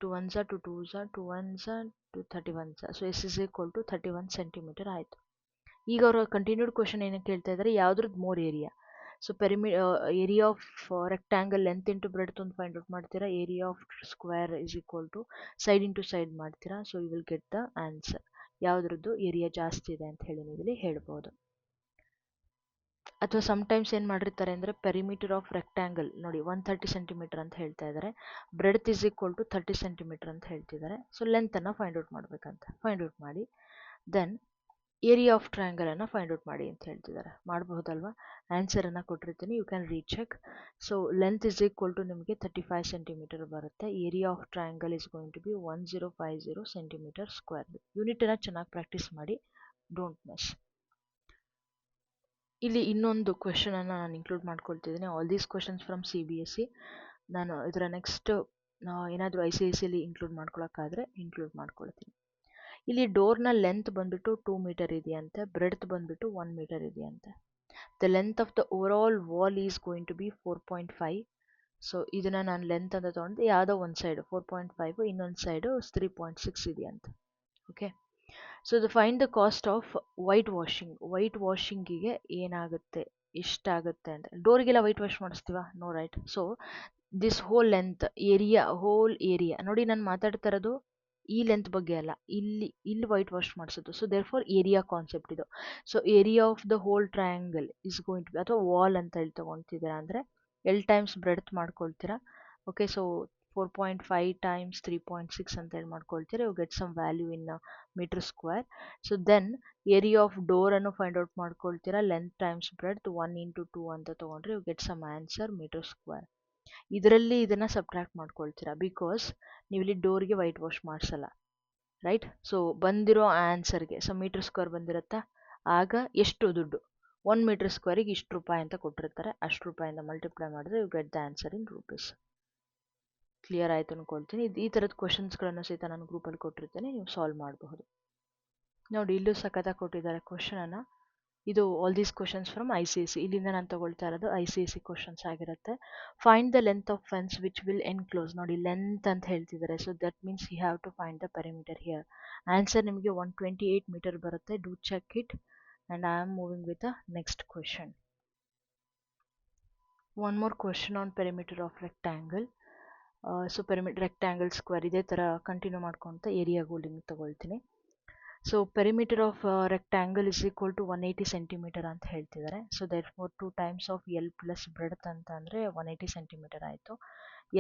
2 1s 2 2s 2 1s 2 31s. So S is equal to 31 centimetre ಆಯಿತು. ಈಗ ಅವರು ಕಂಟಿನ್ಯೂಡ್ ಕ್ವಶನ್ ಏನಕ್ಕೆ ಕೇಳ್ತಾ ಇದ್ದಾರೆ, ಯಾವುದ್ರದ್ದು more area. So area of rectangle length into breadth ಒಂದು ಫೈಂಡ್ ಔಟ್ ಮಾಡ್ತೀರಾ, area of square is equal to side into side ಮಾಡ್ತೀರಾ. So you will get the answer. ಯಾವುದ್ರದ್ದು ಏರಿಯಾ ಜಾಸ್ತಿ ಇದೆ ಅಂತ ಹೇಳಿ ನೀವು ಇಲ್ಲಿ ಹೇಳ್ಬೋದು. ಅಥವಾ ಸಮ್ಟೈಮ್ಸ್ ಏನು ಮಾಡಿರ್ತಾರೆ ಅಂದರೆ ಪೆರಿಮೀಟರ್ ಆಫ್ ರೆಕ್ಟ್ಯಾಂಗಲ್ ನೋಡಿ 130 ಸೆಂಟಿಮೀಟರ್ ಅಂತ ಹೇಳ್ತಾ ಇದ್ದಾರೆ, breadth is equal to 30 centimetre ಅಂತ ಹೇಳ್ತಿದ್ದಾರೆ. ಸೊ ಲೆಂತನ್ನು ಫೈಂಡ್ ಔಟ್ ಮಾಡಬೇಕಂತ ಫೈಂಡ್ ಔಟ್ ಮಾಡಿ ದೆನ್ ಏರಿಯಾ ಆಫ್ ಟ್ರಯಾಂಗಲನ್ನು ಫೈಂಡ್ ಔಟ್ ಮಾಡಿ ಅಂತ ಹೇಳ್ತಿದ್ದಾರೆ. ಮಾಡಬಹುದಲ್ವಾ. ಆನ್ಸರನ್ನು ಕೊಟ್ಟಿರ್ತೀನಿ, you can recheck. So length is equal to ನಿಮಗೆ 35 ಸೆಂಟಿಮೀಟರ್ ಬರುತ್ತೆ. Area of triangle is going to be 1050 centimetre square. ಯೂನಿಟನ್ನು ಚೆನ್ನಾಗಿ ಪ್ರಾಕ್ಟೀಸ್ ಮಾಡಿ, ಡೋಂಟ್ ಮಿಸ್. ಇಲ್ಲಿ ಇನ್ನೊಂದು ಕ್ವೆಶನನ್ನು ನಾನು ಇನ್ಕ್ಲೂಡ್ ಮಾಡ್ಕೊಳ್ತಿದ್ದೀನಿ. All these questions from CBSE. ನಾನು ಇದರ ನೆಕ್ಸ್ಟ್ ಏನಾದರೂ ICSEಲಿ ಇನ್ಕ್ಲೂಡ್ ಮಾಡ್ಕೊಳಕ್ಕಾದರೆ ಇನ್ಕ್ಲೂಡ್ ಮಾಡ್ಕೊಳ್ತೀನಿ. ಇಲ್ಲಿ ಡೋರ್ನ ಲೆಂತ್ ಬಂದುಬಿಟ್ಟು 2 ಮೀಟರ್ ಇದೆಯಂತೆ, ಬ್ರೆಡ್ತ್ ಬಂದುಬಿಟ್ಟು 1 ಮೀಟರ್ ಇದೆಯಂತೆ. The length of the overall wall is going to be 4.5. So ಇದನ್ನು ನಾನು ಲೆಂತ್ ಅಂತ ತೊಗೊಂಡು ಯಾವುದೋ ಒಂದು ಸೈಡು 4.5, ಇನ್ನೊಂದು ಸೈಡು 3.6 ಇದೆಯಂತೆ. Okay. So find the cost of white washing. White ವಾಷಿಂಗಿಗೆ ಏನಾಗುತ್ತೆ, ಎಷ್ಟಾಗುತ್ತೆ ಅಂತ. ಡೋರಿಗೆಲ್ಲ ವೈಟ್ ವಾಶ್ ಮಾಡಿಸ್ತೀವ, no right. So this whole length whole area ನೋಡಿ, ನಾನು ಮಾತಾಡ್ತಾ ಇರೋದು ಈ ಲೆಂತ್ ಬಗ್ಗೆ ಅಲ್ಲ, ಇಲ್ಲಿ ವೈಟ್ ವಾಶ್ ಮಾಡಿಸೋದು. So therefore area concept ಇದು. So area of the whole triangle is going to be, ಅಥವಾ ವಾಲ್ ಅಂತ ಹೇಳಿ ತೊಗೊಳ್ತಿದ್ದೀರಾ ಅಂದರೆ L ಟೈಮ್ಸ್ ಬ್ರೆಡ್ತ್ ಮಾಡ್ಕೊಳ್ತೀರಾ. ಓಕೆ. ಸೊ 4.5 × 3.6 ಅಂತ ಹೇಳಿ ಮಾಡ್ಕೊಳ್ತೀರಾ. You get some value in metre square. So then area of ಡೋರನ್ನು ಫೈಂಡ್ ಔಟ್ ಮಾಡ್ಕೊಳ್ತೀರಾ. ಲೆಂತ್ ಟೈಮ್ಸ್ ಬ್ರೆಡ್ತ್ 1 × 2 ಅಂತ ತೊಗೊಂಡ್ರೆ you get some answer metre square. ಇದರಲ್ಲಿ ಇದನ್ನು ಸಬ್ಟ್ರಾಕ್ಟ್ ಮಾಡ್ಕೊಳ್ತೀರಾ, ಬಿಕಾಸ್ ನೀವು ಇಲ್ಲಿ ಡೋರ್ಗೆ ವೈಟ್ ವಾಶ್ ಮಾಡಿಸಲ್ಲ, ರೈಟ್. ಸೊ ಬಂದಿರೋ ಆನ್ಸರ್ಗೆ ಮೀಟರ್ ಸ್ಕ್ವೇರ್ ಬಂದಿರುತ್ತಾ, ಆಗ ಎಷ್ಟು ದುಡ್ಡು 1 ಮೀಟರ್ ಸ್ಕ್ವೇರಿಗೆ ಇಷ್ಟು ರೂಪಾಯಿ ಅಂತ ಕೊಟ್ಟಿರ್ತಾರೆ, ಅಷ್ಟು ರೂಪಾಯಿಂದ ಮಲ್ಟಿಪ್ಲೈ ಮಾಡಿದ್ರೆ you get the answer in rupees. Clear ಆಯಿತು ಅಂದ್ಕೊಳ್ತೀನಿ. ಈ ಥರದ ಕ್ವಶನ್ಸ್ಗಳನ್ನು ಸಹಿತ ನಾನು ಗ್ರೂಪಲ್ಲಿ ಕೊಟ್ಟಿರ್ತೇನೆ, ನೀವು ಸಾಲ್ವ್ ಮಾಡಬಹುದು. ನೋಡಿ ಇಲ್ಲೂ ಸಖತ್ತಾಗಿ ಕೊಟ್ಟಿದ್ದಾರೆ ಕ್ವಶನನ್ನು. ಇದು all these questions from ICSE. ಇಲ್ಲಿಂದ ನಾನು ತಗೊಳ್ತಾ ಇರೋದು ICSE ಕ್ವಶನ್ಸ್ ಆಗಿರುತ್ತೆ. Find the length of fence which will enclose. ನೋಡಿ ಲೆಂತ್ ಅಂತ ಹೇಳ್ತಿದ್ದಾರೆ. So that means you have to find the perimeter here. Answer ನಿಮಗೆ 128 ಮೀಟರ್ ಬರುತ್ತೆ. Do check it. And I am moving with the next question. One more question on perimeter of rectangle. So rectangle square ಇದೇ ಥರ continue ಮಾಡ್ಕೊತ ಏರಿಯಾಗೂ limit ತಗೊಳ್ತೀನಿ. So perimeter of rectangle is equal to 180 centimeter ಅಂತ ಹೇಳ್ತಿದ್ದಾರೆ. So therefore 2 times of L plus breadth ಅಂತ ಅಂದರೆ 180 centimetre ಆಯಿತು.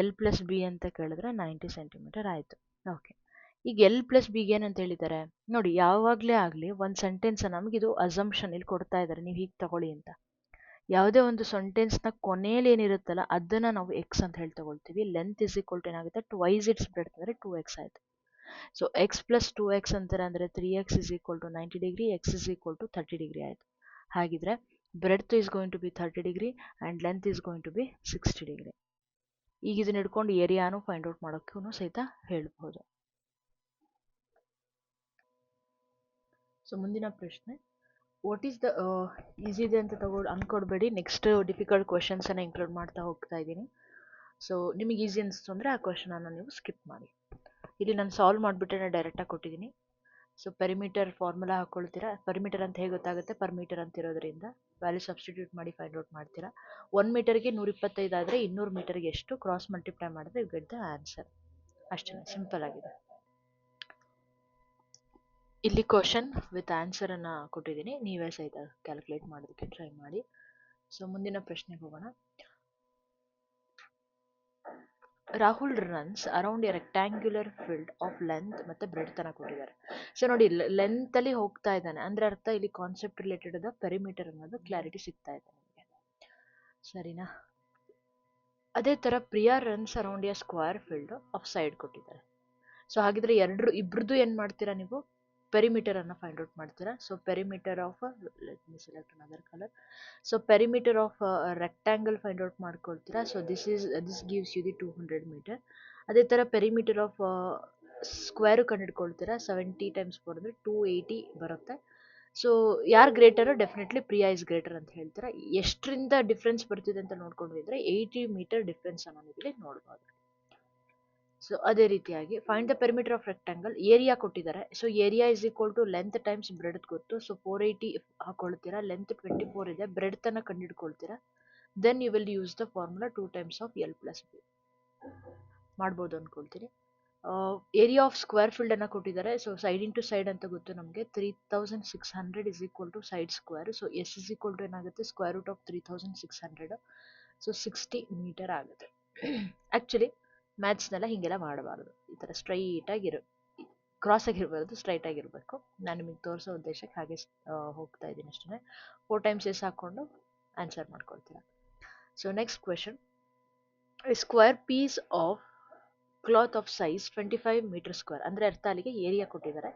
L ಪ್ಲಸ್ ಬಿ ಅಂತ ಕೇಳಿದ್ರೆ 90 ಸೆಂಟಿಮೀಟರ್ ಆಯಿತು. ಓಕೆ. ಈಗ ಎಲ್ ಪ್ಲಸ್ ಬಿಗೆ ಏನಂತ ಹೇಳಿದ್ದಾರೆ ನೋಡಿ, ಯಾವಾಗಲೇ ಆಗಲಿ ಒಂದು ಸೆಂಟೆನ್ಸ್ ನಮಗಿದು ಅಸಂಪ್ಷನ್ ಇಲ್ಲಿ ಕೊಡ್ತಾ ಇದ್ದಾರೆ, ನೀವು ಹೀಗೆ ತಗೊಳ್ಳಿ ಅಂತ. ಯಾವುದೇ ಒಂದು ಸೆಂಟೆನ್ಸ್ನ ಕೊನೆಯಲ್ಲಿ ಏನಿರುತ್ತಲ್ಲ ಅದನ್ನು ನಾವು ಎಕ್ಸ್ ಅಂತ ಹೇಳಿ ತಗೊಳ್ತೀವಿ. ಲೆಂತ್ ಇಸ್ ಈಕ್ವಲ್ ಟು ಏನಾಗುತ್ತೆ, ಟ್ವೈಸ್ ಇಟ್ಸ್ ಬ್ರೆಡ್ತ್ ಅಂದರೆ 2x ಆಯಿತು. ಸೊ ಎಕ್ಸ್ ಪ್ಲಸ್ 2x ಅಂತಾರೆ ಅಂದರೆ 3x is equal to 90 degree, X is equal to 30 degree ಆಯಿತು. ಹಾಗಿದ್ರೆ breadth is going to be 30 degree and length is going to be 60 degree. ಈಗ ಇದನ್ನ ಹಿಡ್ಕೊಂಡು ಏರಿಯಾನು find out ಮಾಡೋಕ್ಕೂ ಸಹಿತ ಹೇಳ್ಬೋದು. ಸೊ ಮುಂದಿನ ಪ್ರಶ್ನೆ, ವಾಟ್ ಈಸ್ ದ ಈಸಿ ಇದೆ ಅಂತ ಅನ್ಕೊಡ್ಬೇಡಿ, ನೆಕ್ಸ್ಟ್ ಡಿಫಿಕಲ್ಟ್ ಕ್ವಶನ್ಸನ್ನು ಇನ್ಕ್ಲೂಡ್ ಮಾಡ್ತಾ ಹೋಗ್ತಾ ಇದ್ದೀನಿ. ಸೊ ನಿಮಗೆ ಈಸಿ ಅನಿಸ್ತು ಅಂದರೆ ಆ ಕ್ವಶನನ್ನು ನೀವು ಸ್ಕಿಪ್ ಮಾಡಿ. ಇಲ್ಲಿ ನಾನು ಸಾಲ್ವ್ ಮಾಡಿಬಿಟ್ಟೆ ನಾನು ಡೈರೆಕ್ಟಾಗಿ ಕೊಟ್ಟಿದ್ದೀನಿ. ಸೊ ಪೆರಿಮೀಟರ್ ಫಾರ್ಮುಲಾ ಹಾಕ್ಕೊಳ್ತೀರಾ. ಪೆರಿಮೀಟರ್ ಅಂತ ಹೇಗೆ ಗೊತ್ತಾಗುತ್ತೆ, ಪರ್ ಮೀಟರ್ ಅಂತ ಇರೋದ್ರಿಂದ ವ್ಯಾಲ್ಯೂ ಸಬ್ಸ್ಟಿಟ್ಯೂಟ್ ಮಾಡಿ ಫೈಂಡ್ ಔಟ್ ಮಾಡ್ತೀರಾ. 1 ಮೀಟರ್ಗೆ 125 ಆದರೆ 200 ಮೀಟರ್ಗೆ ಎಷ್ಟು, ಕ್ರಾಸ್ ಮಲ್ಟಿಪ್ಲೈ ಮಾಡಿದ್ರೆ ಯು ಗೆಟ್ ದ ಆನ್ಸರ್. ಅಷ್ಟೇ, ಸಿಂಪಲ್ ಆಗಿದೆ. ಇಲ್ಲಿ ಕ್ವಶನ್ ವಿತ್ ಆನ್ಸರನ್ನು ಕೊಟ್ಟಿದ್ದೀನಿ, ನೀವೇ ಸಹಿತ ಕ್ಯಾಲ್ಕುಲೇಟ್ ಮಾಡೋದಕ್ಕೆ ಟ್ರೈ ಮಾಡಿ. ಸೊ ಮುಂದಿನ ಪ್ರಶ್ನೆಗೆ ಹೋಗೋಣ. Rahul runs around A rectangular field of length ಮತ್ತು ಬ್ರೆಡ್ತ್ ಅನ್ನು ಕೊಟ್ಟಿದ್ದಾರೆ. ಸೊ ನೋಡಿ, ಲೆಂತಲ್ಲಿ ಹೋಗ್ತಾ ಇದ್ದಾನೆ ಅಂದರೆ ಅರ್ಥ ಇಲ್ಲಿ ಕಾನ್ಸೆಪ್ಟ್ ರಿಲೇಟೆಡ್ ಅದ ಪೆರಿಮೀಟರ್ ಅನ್ನೋದು ಕ್ಲಾರಿಟಿ ಸಿಗ್ತಾ ಇದೆ ನಮಗೆ, ಸರಿನಾ? ಅದೇ ಥರ Priya runs around a square field of side ಕೊಟ್ಟಿದ್ದಾರೆ. ಸೊ ಹಾಗಿದ್ರೆ ಇಬ್ರದ್ದು ಏನು ಮಾಡ್ತೀರಾ ನೀವು, ಪೆರಿಮೀಟರ್ ಅನ್ನು ಫೈಂಡ್ ಔಟ್ ಮಾಡ್ತೀರಾ. So perimeter of, let me select another colour. So perimeter of rectangle find out ಮಾಡ್ಕೊಳ್ತೀರಾ. So this gives you the 200 metre. ಅದೇ ಥರ ಪೆರಿಮೀಟರ್ ಆಫ್ ಸ್ಕ್ವೇರು ಕಂಡುಹಿಡ್ಕೊಳ್ತೀರಾ. 70 × 4 ಅಂದರೆ 280 ಬರುತ್ತೆ. ಸೊ ಯಾರು ಗ್ರೇಟರು, ಡೆಫಿನೆಟ್ಲಿ ಪ್ರಿಯಾ ಇಸ್ ಗ್ರೇಟರ್ ಅಂತ ಹೇಳ್ತೀರಾ. ಎಷ್ಟರಿಂದ ಡಿಫ್ರೆನ್ಸ್ ಬರ್ತಿದೆ ಅಂತ ನೋಡ್ಕೊಂಡಿದ್ರೆ 80 ಮೀಟರ್ ಡಿಫ್ರೆನ್ಸ್ ಅನ್ನು ಇಲ್ಲಿ ನೋಡ್ಬೋದು. ಸೊ ಅದೇ ರೀತಿಯಾಗಿ find the perimeter of rectangle, area ಕೊಟ್ಟಿದ್ದಾರೆ. So area is equal to length times breadth ಗೊತ್ತು. ಸೊ 480 ಹಾಕೊಳ್ತೀರಾ, ಲೆಂತ್ 24 ಇದೆ, ಬ್ರೆಡ್ತ್ ಅನ್ನು ಕಂಡುಹಿಡ್ಕೊಳ್ತೀರಾ. Then you will use the formula 2 times of L plus B ಮಾಡ್ಬೋದು ಅಂದ್ಕೊಳ್ತೀನಿ. ಏರಿಯಾ ಆಫ್ ಸ್ಕ್ವೇರ್ ಫೀಲ್ಡ್ ಅನ್ನು ಕೊಟ್ಟಿದ್ದಾರೆ. ಸೊ ಸೈಡ್ ಇಂಟು ಸೈಡ್ ಅಂತ ಗೊತ್ತು ನಮಗೆ, 3600 is equal to side square. So S is equal to ಏನಾಗುತ್ತೆ, square root of 3600. So 60 metre ಆಗುತ್ತೆ. Actually ಮ್ಯಾಥ್ಸ್ನೆಲ್ಲ ಹೀಗೆಲ್ಲ ಮಾಡಬಾರ್ದು, ಈ ಥರ ಸ್ಟ್ರೈಟಾಗಿರು, ಕ್ರಾಸ್ ಆಗಿರಬಾರ್ದು, ಸ್ಟ್ರೈಟ್ ಆಗಿರಬೇಕು. ನಾನು ನಿಮಗೆ ತೋರಿಸೋ ಉದ್ದೇಶಕ್ಕೆ ಹಾಗೆ ಹೋಗ್ತಾ ಇದ್ದೀನಿ ಅಷ್ಟೇ. 4 ಟೈಮ್ಸ್ ಎಸ್ ಹಾಕ್ಕೊಂಡು ಆನ್ಸರ್ ಮಾಡ್ಕೊಳ್ತೀರಾ. So next question, square piece of cloth of size 25 metre square ಅಂದರೆ ಅರ್ಥ ಅಲ್ಲಿಗೆ ಏರಿಯಾ ಕೊಟ್ಟಿದ್ದಾರೆ.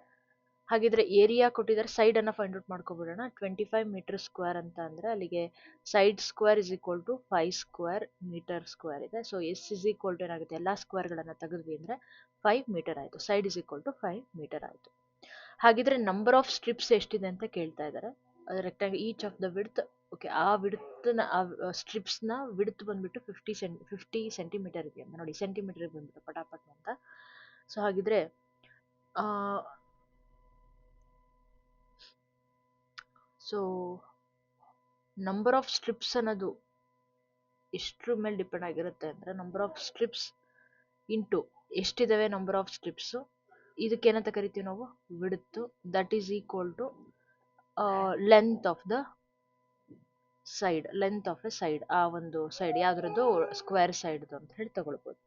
ಹಾಗಿದ್ರೆ ಏರಿಯಾ ಕೊಟ್ಟಿದ್ದಾರೆ, ಸೈಡನ್ನು ಫೈಂಡ್ ಔಟ್ ಮಾಡ್ಕೊಬಿಡೋಣ. 25 ಮೀಟರ್ ಸ್ಕ್ವೇರ್ ಅಂತ ಅಂದರೆ ಅಲ್ಲಿಗೆ side square is equal to 5 square metre square ಇದೆ. So S is equal to ಏನಾಗುತ್ತೆ, ಎಲ್ಲ ಸ್ಕ್ವೇರ್ಗಳನ್ನು ತೆಗೆದ್ವಿ ಅಂದರೆ 5 ಮೀಟರ್ ಆಯಿತು. Side is equal to 5 metre ಆಯಿತು. ಹಾಗಿದ್ರೆ ನಂಬರ್ ಆಫ್ ಸ್ಟ್ರಿಪ್ಸ್ ಎಷ್ಟಿದೆ ಅಂತ ಕೇಳ್ತಾ ಇದ್ದಾರೆ. Rectangle each of the width, okay, ಆ ವಿಡ್ತ್ನ ಆ ಸ್ಟ್ರಿಪ್ಸ್ನ ವಿಡ್ತ್ ಬಂದುಬಿಟ್ಟು 50 ಸೆಂಟಿಮೀಟರ್ ಇದೆ ಅಂತ ನೋಡಿ, ಸೆಂಟಿಮೀಟರ್ಗೆ ಬಂದುಬಿಟ್ಟು ಪಟಾಪಟ್ ಅಂತ. ಸೊ ಹಾಗಿದ್ರೆ ಸೊ ನಂಬರ್ ಆಫ್ ಸ್ಟ್ರಿಪ್ಸ್ ಅನ್ನೋದು ಎಷ್ಟ್ರ ಮೇಲೆ ಡಿಪೆಂಡ್ ಆಗಿರುತ್ತೆ ಅಂದರೆ, ನಂಬರ್ ಆಫ್ ಸ್ಟ್ರಿಪ್ಸ್ ಇಂಟು ಎಷ್ಟಿದ್ದಾವೆ ನಂಬರ್ ಆಫ್ ಸ್ಟ್ರಿಪ್ಸು, ಇದಕ್ಕೇನಂತ ಕರಿತೀವಿ ನಾವು, width, that is equal to length of the side, length of a side, ಆ ಒಂದು ಸೈಡ್ ಯಾವುದ್ರದ್ದು, ಸ್ಕ್ವೇರ್ ಸೈಡ್ದು ಅಂತ ಹೇಳಿ ತಗೊಳ್ಬೋದು.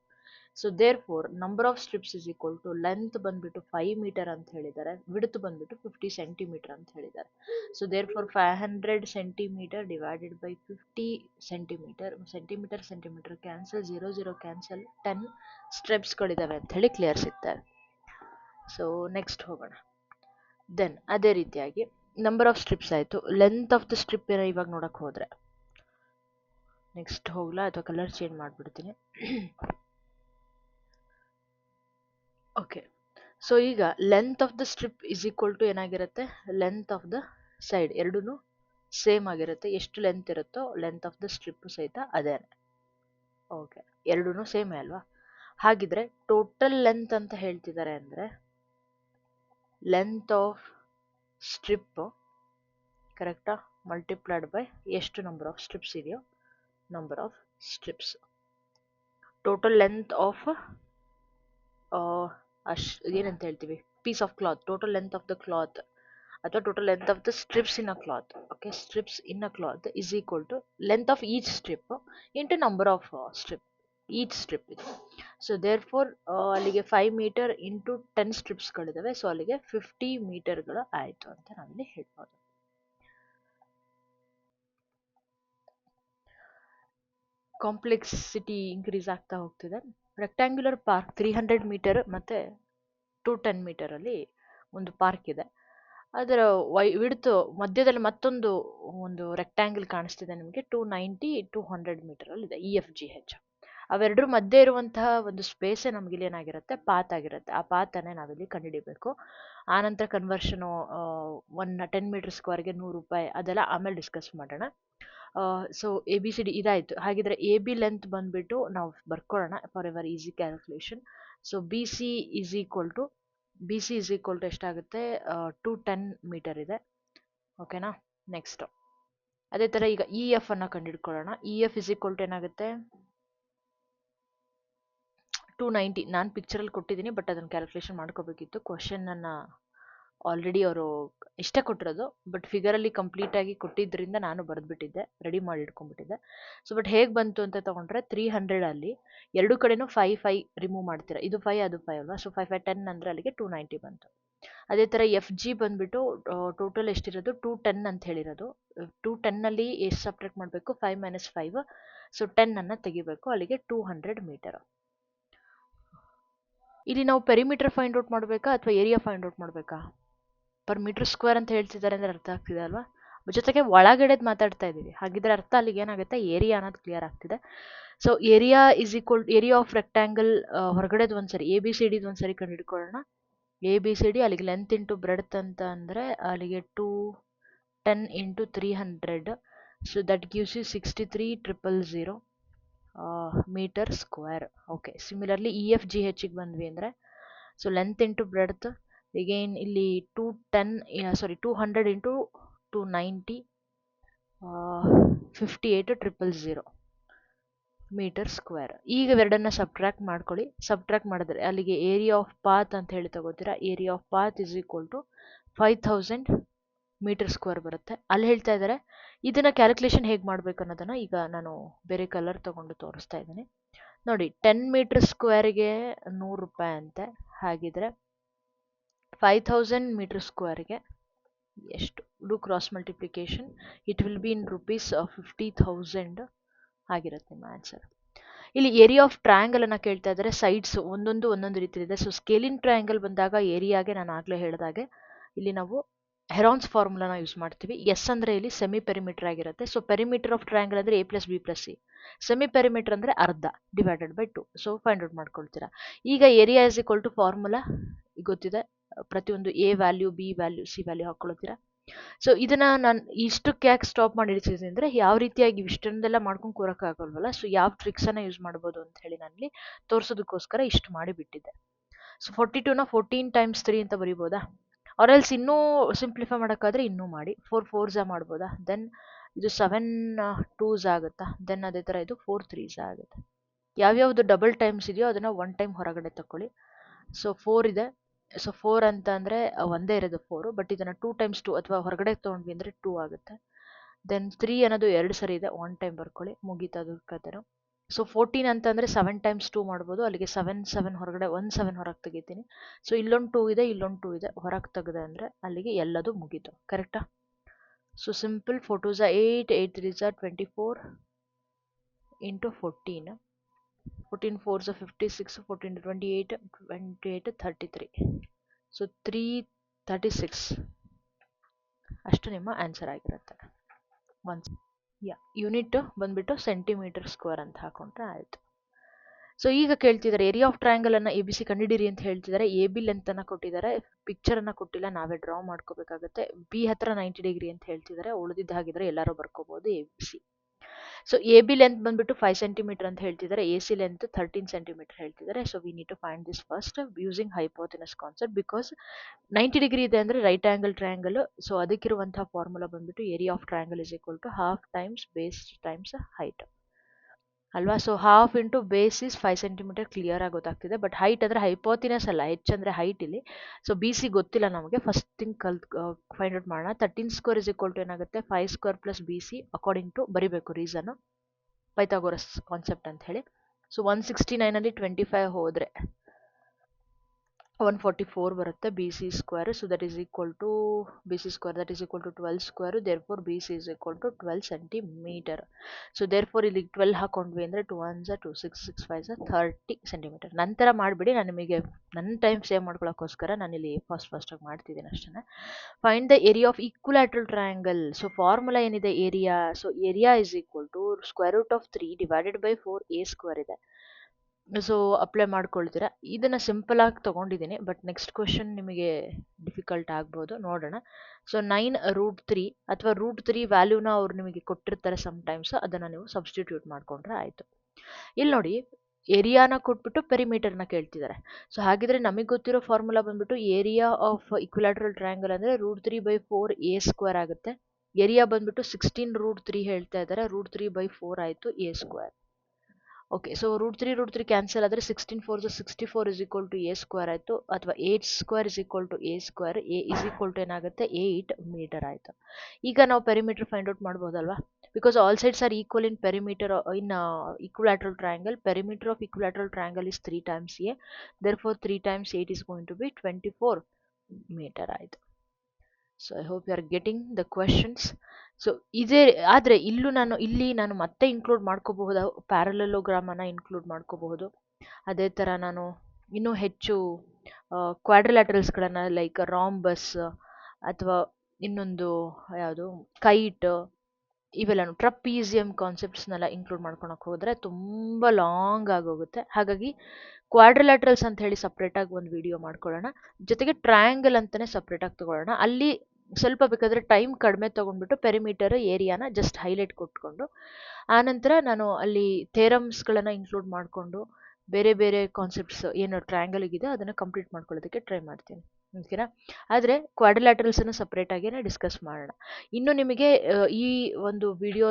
So therefore number of strips is equal to length ಬಂದುಬಿಟ್ಟು 5 ಮೀಟರ್ ಅಂತ ಹೇಳಿದ್ದಾರೆ, ವಿಡ್ತ್ ಬಂದುಬಿಟ್ಟು 50 ಸೆಂಟಿಮೀಟರ್ ಅಂತ ಹೇಳಿದ್ದಾರೆ. So therefore 500 centimeter divided by 50 centimeter, centimeter cancel, 0 cancel, 10 ಸ್ಟ್ರಿಪ್ಸ್ಗಳಿದ್ದಾವೆ ಅಂತ ಹೇಳಿ ಕ್ಲಿಯರ್ ಸಿಗ್ತದೆ. ಸೊ ನೆಕ್ಸ್ಟ್ ಹೋಗೋಣ. ದೆನ್ ಅದೇ ರೀತಿಯಾಗಿ ನಂಬರ್ ಆಫ್ ಸ್ಟ್ರಿಪ್ಸ್ ಆಯಿತು, ಲೆಂತ್ ಆಫ್ ದ ಸ್ಟ್ರಿಪ್ ಏನೋ ಇವಾಗ ನೋಡೋಕೆ ಹೋದರೆ, ನೆಕ್ಸ್ಟ್ ಹೋಗ್ಲಾ ಅಥವಾ ಕಲರ್ ಚೇಂಜ್ ಮಾಡಿಬಿಡ್ತೀನಿ. ಓಕೆ, ಸೊ ಈಗ length of the strip is equal to ಏನಾಗಿರುತ್ತೆ, ಲೆಂತ್ ಆಫ್ ದ ಸೈಡ್ ಎರಡೂ ಸೇಮ್ ಆಗಿರುತ್ತೆ. ಎಷ್ಟು ಲೆಂತ್ ಇರುತ್ತೋ ಲೆಂತ್ ಆಫ್ ದ ಸ್ಟ್ರಿಪ್ ಸಹಿತ ಅದೇನೆ. ಓಕೆ, ಎರಡೂ ಸೇಮೇ ಅಲ್ವಾ? ಹಾಗಿದ್ರೆ ಟೋಟಲ್ ಲೆಂತ್ ಅಂತ ಹೇಳ್ತಿದ್ದಾರೆ ಅಂದರೆ, ಲೆಂತ್ ಆಫ್ ಸ್ಟ್ರಿಪ್ ಕರೆಕ್ಟಾ ಮಲ್ಟಿಪ್ಲೈಡ್ ಬೈ ಎಷ್ಟು ನಂಬರ್ ಆಫ್ ಸ್ಟ್ರಿಪ್ಸ್ ಇದೆಯೋ number of strips. Total length of ಏನಂತ ಹೇಳ್ತೀವಿ, piece of cloth, total length of the cloth ಅಥವಾ total length of the strips in a cloth. Okay, strips in a cloth is equal to length of each strip into number of strip. Each strip ಇದೆ. So therefore ಅಲ್ಲಿಗೆ 5 metre into 10 ಸ್ಟ್ರಿಪ್ಸ್ಗಳಿದಾವೆ. So ಅಲ್ಲಿಗೆ 50 ಮೀಟರ್ಗಳು ಆಯಿತು ಅಂತ ನಾವಿಲ್ಲಿ ಹೇಳ್ಬೋದು. Complexity increase ಆಗ್ತಾ ಹೋಗ್ತಿದೆ. Rectangular park 300 metre ಮತ್ತು 210 ಮೀಟರಲ್ಲಿ ಒಂದು ಪಾರ್ಕ್ ಇದೆ. ಅದರ ವಿಡ್ತು ಮಧ್ಯದಲ್ಲಿ ಮತ್ತೊಂದು ಒಂದು ರೆಕ್ಟ್ಯಾಂಗಲ್ ಕಾಣಿಸ್ತಿದೆ ನಿಮಗೆ 290 200 ಮೀಟರಲ್ಲಿ ಇದೆ EFGH. ಅವೆರಡರ ಮಧ್ಯೆ ಇರುವಂತಹ ಒಂದು ಸ್ಪೇಸೇ ನಮ್ಗೆ ಇಲ್ಲಿ ಏನಾಗಿರುತ್ತೆ ಪಾತ್ ಆಗಿರುತ್ತೆ. ಆ ಪಾತನ್ನೇ ನಾವಿಲ್ಲಿ ಕಂಡುಹಿಡಿಬೇಕು. ಆನಂತರ ಕನ್ವರ್ಷನು 10 ಮೀಟರ್ ಸ್ಕ್ವೇರ್ಗೆ 100 ರೂಪಾಯಿ ಅದೆಲ್ಲ ಆಮೇಲೆ ಡಿಸ್ಕಸ್ ಮಾಡೋಣ. ಸೊ ABCD ಇದಾಯಿತು. ಹಾಗಿದ್ರೆ AB ಲೆಂತ್ ಬಂದುಬಿಟ್ಟು ನಾವು ಬರ್ಕೊಳ್ಳೋಣ for ever easy calculation. So BC is equal to ಎಷ್ಟಾಗುತ್ತೆ 210 ಮೀಟರ್ ಇದೆ. ಓಕೆನಾ. ನೆಕ್ಸ್ಟ್ ಅದೇ ಥರ ಈಗ EF ಅನ್ನು ಕಂಡುಹಿಡ್ಕೊಳ್ಳೋಣ. EF ಇಸ್ ಈಕ್ವಲ್ ಟು ಏನಾಗುತ್ತೆ 290. ನಾನು ಪಿಕ್ಚರಲ್ಲಿ ಕೊಟ್ಟಿದ್ದೀನಿ, ಬಟ್ ಅದನ್ನು ಕ್ಯಾಲ್ಕುಲೇಷನ್ ಮಾಡ್ಕೋಬೇಕಿತ್ತು. ಕ್ವಶನನ್ನು ಆಲ್ರೆಡಿ ಅವರು ಇಷ್ಟೇ ಕೊಟ್ಟಿರೋದು, ಬಟ್ ಫಿಗರಲ್ಲಿ ಕಂಪ್ಲೀಟಾಗಿ ಕೊಟ್ಟಿದ್ದರಿಂದ ನಾನು ಬರೆದ್ಬಿಟ್ಟಿದ್ದೆ, ರೆಡಿ ಮಾಡಿ ಇಟ್ಕೊಂಡ್ಬಿಟ್ಟಿದ್ದೆ. ಸೊ ಬಟ್ ಹೇಗೆ ಬಂತು ಅಂತ ತೊಗೊಂಡ್ರೆ 300ಅಲ್ಲಿ ಎರಡು ಕಡೆನೂ 5 ರಿಮೂವ್ ಮಾಡ್ತೀರಾ. ಇದು 5 ಅದು 5 ಅಲ್ವಾ. ಸೊ 5 10 ಅಂದರೆ ಅಲ್ಲಿಗೆ 290 ಬಂತು. ಅದೇ ಥರ FG ಬಂದುಬಿಟ್ಟು ಟೋಟಲ್ ಎಷ್ಟಿರೋದು 210 ಅಂತ ಹೇಳಿರೋದು. 210ಅಲ್ಲಿ ಎಷ್ಟು ಸಬ್ಟ್ರಾಕ್ಟ್ ಮಾಡಬೇಕು 5 - 5. ಸೊ 10 ತೆಗಿಬೇಕು, ಅಲ್ಲಿಗೆ 200 ಮೀಟರ್. ಇಲ್ಲಿ ನಾವು ಪೆರಿಮೀಟರ್ ಫೈಂಡ್ ಔಟ್ ಮಾಡಬೇಕಾ ಅಥವಾ ಏರಿಯಾ ಫೈಂಡ್ ಔಟ್ ಮಾಡಬೇಕಾ? ಪರ್ ಮೀಟರ್ ಸ್ಕ್ವೇರ್ ಅಂತ ಹೇಳ್ತಿದ್ದಾರೆ ಅಂದರೆ ಅರ್ಥ ಆಗ್ತಿದೆ ಅಲ್ವಾ. ಜೊತೆಗೆ ಒಳಗಡೆದು ಮಾತಾಡ್ತಾ ಇದ್ದೀವಿ. ಹಾಗಿದ್ರೆ ಅರ್ಥ ಅಲ್ಲಿಗೆ ಏನಾಗುತ್ತೆ ಏರಿಯಾ ಅನ್ನೋದು ಕ್ಲಿಯರ್ ಆಗ್ತಿದೆ. So area is equal area of rectangle ಹೊರಗಡೆದು ಒಂದ್ಸರಿ ABCD ಒಂದ್ಸರಿ ಕಂಡುಹಿಡ್ಕೊಳ್ಳೋಣ. ABCD ಅಲ್ಲಿಗೆ ಲೆಂತ್ ಇಂಟು ಬ್ರೆಡ್ತ್ ಅಂತ ಅಂದರೆ ಅಲ್ಲಿಗೆ 210 into 300. So that gives you 63,000 metre square. Okay. Similarly EFGH ಬಂದ್ವಿ ಅಂದರೆ ಸೊ ಲೆಂತ್ ಇಂಟು ಬ್ರೆಡ್ತ್ ಅಗೇನ್ ಇಲ್ಲಿ 200 ಇಂಟು 290 58,000 ಮೀಟರ್ ಸ್ಕ್ವೇರ್. ಈಗ ಎರಡನ್ನ ಸಬ್ಟ್ರಾಕ್ಟ್ ಮಾಡ್ಕೊಳ್ಳಿ. ಸಬ್ಟ್ರಾಕ್ಟ್ ಮಾಡಿದ್ರೆ ಅಲ್ಲಿಗೆ ಏರಿಯಾ ಆಫ್ ಪಾತ್ ಅಂತ ಹೇಳಿ ತಗೋತೀರಾ. Area of path is equal to 5000 metre square ಬರುತ್ತೆ. ಅಲ್ಲಿ ಹೇಳ್ತಾ ಇದ್ದಾರೆ ಇದನ್ನ ಕ್ಯಾಲ್ಕುಲೇಷನ್ ಹೇಗೆ ಮಾಡಬೇಕು ಅನ್ನೋದನ್ನ ಈಗ ನಾನು ಬೇರೆ ಕಲರ್ ತಗೊಂಡು ತೋರಿಸ್ತಾ ಇದ್ದೀನಿ ನೋಡಿ. 10 ಮೀಟರ್ ಸ್ಕ್ವೇರ್ಗೆ 100 ರೂಪಾಯಿ ಅಂತೆ. ಹಾಗಿದ್ರೆ 5000 ಮೀಟರ್ ಸ್ಕ್ವೇರ್ಗೆ ಎಷ್ಟು do cross multiplication, it will be in rupees 50,000 ಆಗಿರುತ್ತೆ ನಿಮ್ಮ ಆನ್ಸರ್. ಇಲ್ಲಿ ಏರಿಯಾ ಆಫ್ ಟ್ರಯಾಂಗಲ್ ಅನ್ನ ಕೇಳ್ತಾ ಇದ್ದಾರೆ. ಸೈಡ್ಸ್ ಒಂದೊಂದು ರೀತಿ ಇದೆ. ಸೊ ಸ್ಕೇಲಿನ್ ಟ್ರಯಾಂಗಲ್ ಬಂದಾಗ ಏರಿಯಾಗೆ ನಾನು ಆಗಲೇ ಹೇಳಿದಾಗೆ ಇಲ್ಲಿ ನಾವು ಹೆರಾನ್ಸ್ ಫಾರ್ಮುಲಾನ ಯೂಸ್ ಮಾಡ್ತೀವಿ. ಎಸ್ ಅಂದರೆ ಇಲ್ಲಿ ಸೆಮಿ ಪೆರಿಮೀಟರ್ ಆಗಿರುತ್ತೆ. ಸೊ ಪೆರಿಮೀಟರ್ ಆಫ್ ಟ್ರಯಾಂಗಲ್ ಅಂದರೆ A + B + C. Semi perimeter ಅಂದರೆ ಅರ್ಧ divided by 2. So find out ಮಾಡ್ಕೊಳ್ತೀರಾ. ಈಗ area is equal to formula ಗೊತ್ತಿದೆ. ಪ್ರತಿಯೊಂದು A value B value C value ಹಾಕ್ಕೊಳ್ತೀರಾ. ಸೊ ಇದನ್ನ ನಾನು ಇಷ್ಟಕ್ಕೆ ಯಾಕೆ ಸ್ಟಾಪ್ ಮಾಡಿ ಇಡ್ತಿದ್ದೀನಿ ಅಂದರೆ ಯಾವ ರೀತಿಯಾಗಿ ಇಷ್ಟೊಂದೆಲ್ಲ ಮಾಡ್ಕೊಂಡು ಕೂರಕ್ಕಾಗಲ್ವಲ್ಲ. ಸೊ ಯಾವ ಟ್ರಿಕ್ಸನ್ನು ಯೂಸ್ ಮಾಡ್ಬೋದು ಅಂತ ಹೇಳಿ ನಾನಲ್ಲಿ ತೋರಿಸೋದಕ್ಕೋಸ್ಕರ ಇಷ್ಟು ಮಾಡಿಬಿಟ್ಟಿದ್ದೆ. ಸೊ 42ನ 14 × 3 ಅಂತ ಬರಿಬೋದಾ? ಆರೆಲ್ಸ್ ಇನ್ನೂ ಸಿಂಪ್ಲಿಫೈ ಮಾಡೋಕ್ಕಾದ್ರೆ ಇನ್ನೂ ಮಾಡಿ. 4 4s ಮಾಡ್ಬೋದಾ? ದೆನ್ ಇದು 7 2s ಆಗುತ್ತಾ? ದೆನ್ ಅದೇ ಥರ ಇದು 4 3s ಆಗುತ್ತೆ. ಯಾವ್ಯಾವುದು ಡಬಲ್ ಟೈಮ್ಸ್ ಇದೆಯೋ ಅದನ್ನು 1 ಟೈಮ್ ಹೊರಗಡೆ ತಗೊಳ್ಳಿ. ಸೊ 4 ಇದೆ. ಸೊ 4 ಅಂತ ಅಂದರೆ ಒಂದೇ ಇರೋದು 4, ಬಟ್ ಇದನ್ನು 2 × 2 ಅಥವಾ ಹೊರಗಡೆ ತೊಗೊಂಡ್ವಿ ಅಂದರೆ 2 ಆಗುತ್ತೆ. ದೆನ್ 3 ಅನ್ನೋದು 2 ಸರಿ ಇದೆ, 1 ಟೈಮ್ ಬರ್ಕೊಳ್ಳಿ, ಮುಗೀತದು ಕಥೆನು. ಸೊ 14 ಅಂತಂದರೆ 7 × 2 ಮಾಡ್ಬೋದು. ಅಲ್ಲಿಗೆ 7 ಹೊರಗಡೆ 1 7 ಹೊರಗೆ ತೆಗಿತೀನಿ. ಸೊ ಇಲ್ಲೊಂದು 2 ಇದೆ, ಇಲ್ಲೊಂದು 2 ಇದೆ, ಹೊರಗೆ ತೆಗೆದೆ ಅಂದರೆ ಅಲ್ಲಿಗೆ ಎಲ್ಲದು ಮುಗೀತು. ಕರೆಕ್ಟಾ? So simple 4 2s 8 8 3s 24 into 14 14 4s 56 14 28 28 33. So 336 ಅಷ್ಟು ನಿಮ್ಮ ಆನ್ಸರ್ ಆಗಿರುತ್ತೆ. ಯೂನಿಟ್ ಬಂದ್ಬಿಟ್ಟು ಸೆಂಟಿಮೀಟರ್ ಸ್ಕ್ವೇರ್ ಅಂತ ಹಾಕೊಂಡ್ರೆ ಆಯಿತು. ಸೊ ಈಗ ಕೇಳ್ತಿದ್ದಾರೆ ಏರಿಯಾ ಆಫ್ ಟ್ರಯಾಂಗಲ್ ಅನ್ನ ABC ಕಂಡಿಡಿರಿ ಅಂತ ಹೇಳ್ತಿದ್ದಾರೆ. AB ಲೆಂತ್ ಅನ್ನ ಕೊಟ್ಟಿದ್ದಾರೆ, ಪಿಕ್ಚರ್ ಅನ್ನ ಕೊಟ್ಟಿಲ್ಲ, ನಾವೇ ಡ್ರಾ ಮಾಡ್ಕೋಬೇಕಾಗುತ್ತೆ. B ಹತ್ರ 90 ಡಿಗ್ರಿ ಅಂತ ಹೇಳ್ತಿದ್ದಾರೆ. ಉಳಿದಿದ್ದು ಹಾಗಿದ್ರೆ ಎಲ್ಲರೂ ಬರ್ಕೋಬಹುದು ABC. ಸೊ AB ಲೆಂತ್ ಬಂದ್ಬಿಟ್ಟು 5 ಸೆಂಟಿಮೀಟರ್ ಅಂತ ಹೇಳ್ತಿದ್ದಾರೆ. AC ಲೆಂತ್ 13 ಸೆಂಟಿಮೀಟರ್ ಹೇಳ್ತಿದ್ದಾರೆ. So we need to find this first using hypotenuse concept. Because 90 degree ಇದೆ ಅಂದರೆ ರೈಟ್ ಆಂಗಲ್ ಟ್ರಯಾಂಗಲ್. ಸೊ ಅದಕ್ಕಿರುವಂತಹ ಫಾರ್ಮುಲಾ ಬಂದ್ಬಿಟ್ಟು area of triangle is equal to half times base times height ಅಲ್ವಾ. So half into base is 5 centimetre clear ಆಗಿ ಗೊತ್ತಾಗ್ತಿದೆ. But height ಅಂದರೆ ಹೈಪೋಥಿನಸ್ ಅಲ್ಲ, H ಅಂದರೆ ಹೈಟ್ ಇಲ್ಲಿ. ಸೊ BC ಗೊತ್ತಿಲ್ಲ ನಮಗೆ, ಫಸ್ಟ್ ಥಿಂಗ್ ಫೈಂಡ್ ಔಟ್ ಮಾಡೋಣ. 13 ಸ್ಕ್ವೇರ್ ಇಸ್ ಈಕ್ವಲ್ ಟು ಏನಾಗುತ್ತೆ 5 square plus BC according to ಬರಿಬೇಕು ರೀಸನ್ ಪೈಥಾಗೋರಸ್ ಕಾನ್ಸೆಪ್ಟ್ ಅಂತ ಹೇಳಿ. ಸೊ 169 25 ಹೋದರೆ 144 ಬರುತ್ತೆ B C square. So that is equal to B C square that is equal to 12 square. Therefore B C is equal to 12 centimeter. So therefore ಇಲ್ಲಿ 12 ಹಾಕೊಂಡ್ವಿ ಅಂದರೆ 2 1 2 6 6 5 30 centimetre. ನಂತರ ಮಾಡಿಬಿಡಿ, ನಾನು ನಿಮಗೆ ನನ್ನ ಟೈಮ್ ಸೇವ್ ಮಾಡ್ಕೊಳ್ಳೋಕ್ಕೋಸ್ಕರ ನಾನು ಇಲ್ಲಿ ಫಸ್ಟಾಗಿ ಮಾಡ್ತಿದ್ದೀನಿ ಅಷ್ಟೇ. Find the area of equilateral triangle. So formula ಏನಿದೆ area, so area is equal to square root of 3 divided by 4 A square ಇದೆ. ಸೊ ಅಪ್ಲೈ ಮಾಡ್ಕೊಳ್ತೀರಾ. ಇದನ್ನು ಸಿಂಪಲ್ ಆಗಿ ತೊಗೊಂಡಿದ್ದೀನಿ, ಬಟ್ ನೆಕ್ಸ್ಟ್ ಕ್ವೆಶನ್ ನಿಮಗೆ ಡಿಫಿಕಲ್ಟ್ ಆಗ್ಬೋದು, ನೋಡೋಣ. ಸೊ 9√3 ಅಥವಾ √3 ವ್ಯಾಲ್ಯೂನ ಅವ್ರು ನಿಮಗೆ ಕೊಟ್ಟಿರ್ತಾರೆ ಸಮ್ಟೈಮ್ಸ್, ಅದನ್ನು ನೀವು ಸಬ್ಸ್ಟಿಟ್ಯೂಟ್ ಮಾಡ್ಕೊಂಡ್ರೆ ಆಯಿತು. ಇಲ್ಲಿ ನೋಡಿ, ಏರಿಯಾನ ಕೊಟ್ಬಿಟ್ಟು ಪೆರಿಮೀಟರ್ನ ಕೇಳ್ತಿದ್ದಾರೆ. ಸೊ ಹಾಗಿದ್ರೆ ನಮಗೆ ಗೊತ್ತಿರೋ ಫಾರ್ಮುಲಾ ಬಂದ್ಬಿಟ್ಟು ಏರಿಯಾ ಆಫ್ ಇಕ್ವಿಲ್ಯಾಟ್ರಲ್ ಟ್ರಯಾಂಗಲ್ ಅಂದರೆ √3/4 ಎ ಸ್ಕ್ವೇರ್ ಆಗುತ್ತೆ. ಏರಿಯಾ ಬಂದ್ಬಿಟ್ಟು 16√3 ಹೇಳ್ತಾ ಇದ್ದಾರೆ, √3/4 ಆಯಿತು A square. Okay, so √3 cancel ಆದರೆ 16 4 64 is equal to A square ಆಯಿತು, ಅಥವಾ 8 square is equal to A square. A is equal to ಏನಾಗುತ್ತೆ 8 ಮೀಟರ್ ಆಯಿತು. ಈಗ ನಾವು ಪೆರಿಮೀಟರ್ ಫೈಂಡ್ ಔಟ್ ಮಾಡ್ಬೋದಲ್ವಾ, because all sides are equal in perimeter in equilateral triangle. Perimeter of equilateral triangle is 3 times a, therefore 3 times 8 is going to be 24 meter ಆಯಿತು. So I hope you are getting the questions. So ಇದೇ ಆದರೆ ಇಲ್ಲಿ ನಾನು ಮತ್ತೆ include ಮಾಡ್ಕೋಬಹುದು, ಪ್ಯಾರಲೋಗ್ರಾಮನ್ನು include ಮಾಡ್ಕೋಬಹುದು. ಅದೇ ಥರ ನಾನು ಇನ್ನೂ ಹೆಚ್ಚು ಕ್ವಾಡ್ರಿಲ್ಯಾಟರಲ್ಸ್ಗಳನ್ನು ಲೈಕ್ ರಾಂಬಸ್ ಅಥವಾ ಇನ್ನೊಂದು ಯಾವುದು ಕೈಟ್, ಇವೆಲ್ಲನೂ ಟ್ರಪೀಸಿಯಂ ಕಾನ್ಸೆಪ್ಟ್ಸ್ನೆಲ್ಲ ಇನ್ಕ್ಲೂಡ್ ಮಾಡ್ಕೊಳಕ್ಕೆ ಹೋದರೆ ತುಂಬ ಲಾಂಗ್ ಆಗೋಗುತ್ತೆ. ಹಾಗಾಗಿ ಕ್ವಾಡ್ರಿಲ್ಯಾಟ್ರಲ್ಸ್ ಅಂತ ಹೇಳಿ ಸಪ್ರೇಟಾಗಿ ಒಂದು ವಿಡಿಯೋ ಮಾಡ್ಕೊಳ್ಳೋಣ, ಜೊತೆಗೆ ಟ್ರಯಾಂಗಲ್ ಅಂತಲೇ ಸಪ್ರೇಟಾಗಿ ತೊಗೊಳ್ಳೋಣ. ಅಲ್ಲಿ ಸ್ವಲ್ಪ ಬೇಕಾದರೆ ಟೈಮ್ ಕಡಿಮೆ ತೊಗೊಂಡ್ಬಿಟ್ಟು ಪೆರಿಮೀಟರ್ ಏರಿಯಾನ ಜಸ್ಟ್ ಹೈಲೈಟ್ ಕೊಟ್ಕೊಂಡು, ಆನಂತರ ನಾನು ಅಲ್ಲಿ ಥೇರಮ್ಸ್ಗಳನ್ನು ಇನ್ಕ್ಲೂಡ್ ಮಾಡಿಕೊಂಡು ಬೇರೆ ಬೇರೆ ಕಾನ್ಸೆಪ್ಟ್ಸ್ ಏನು ಟ್ರಯಾಂಗಲ್ಗಿದೆ ಅದನ್ನು ಕಂಪ್ಲೀಟ್ ಮಾಡ್ಕೊಳ್ಳೋದಕ್ಕೆ ಟ್ರೈ ಮಾಡ್ತೀನಿ. ಓಕೆನಾ? ಆದರೆ ಕ್ವಾಡ್ರಿಲ್ಯಾಟರಲ್ಸನ್ನು ಸಪ್ರೇಟಾಗಿಯೇ ಡಿಸ್ಕಸ್ ಮಾಡೋಣ. ಇನ್ನು ನಿಮಗೆ ಈ ಒಂದು ವಿಡಿಯೋ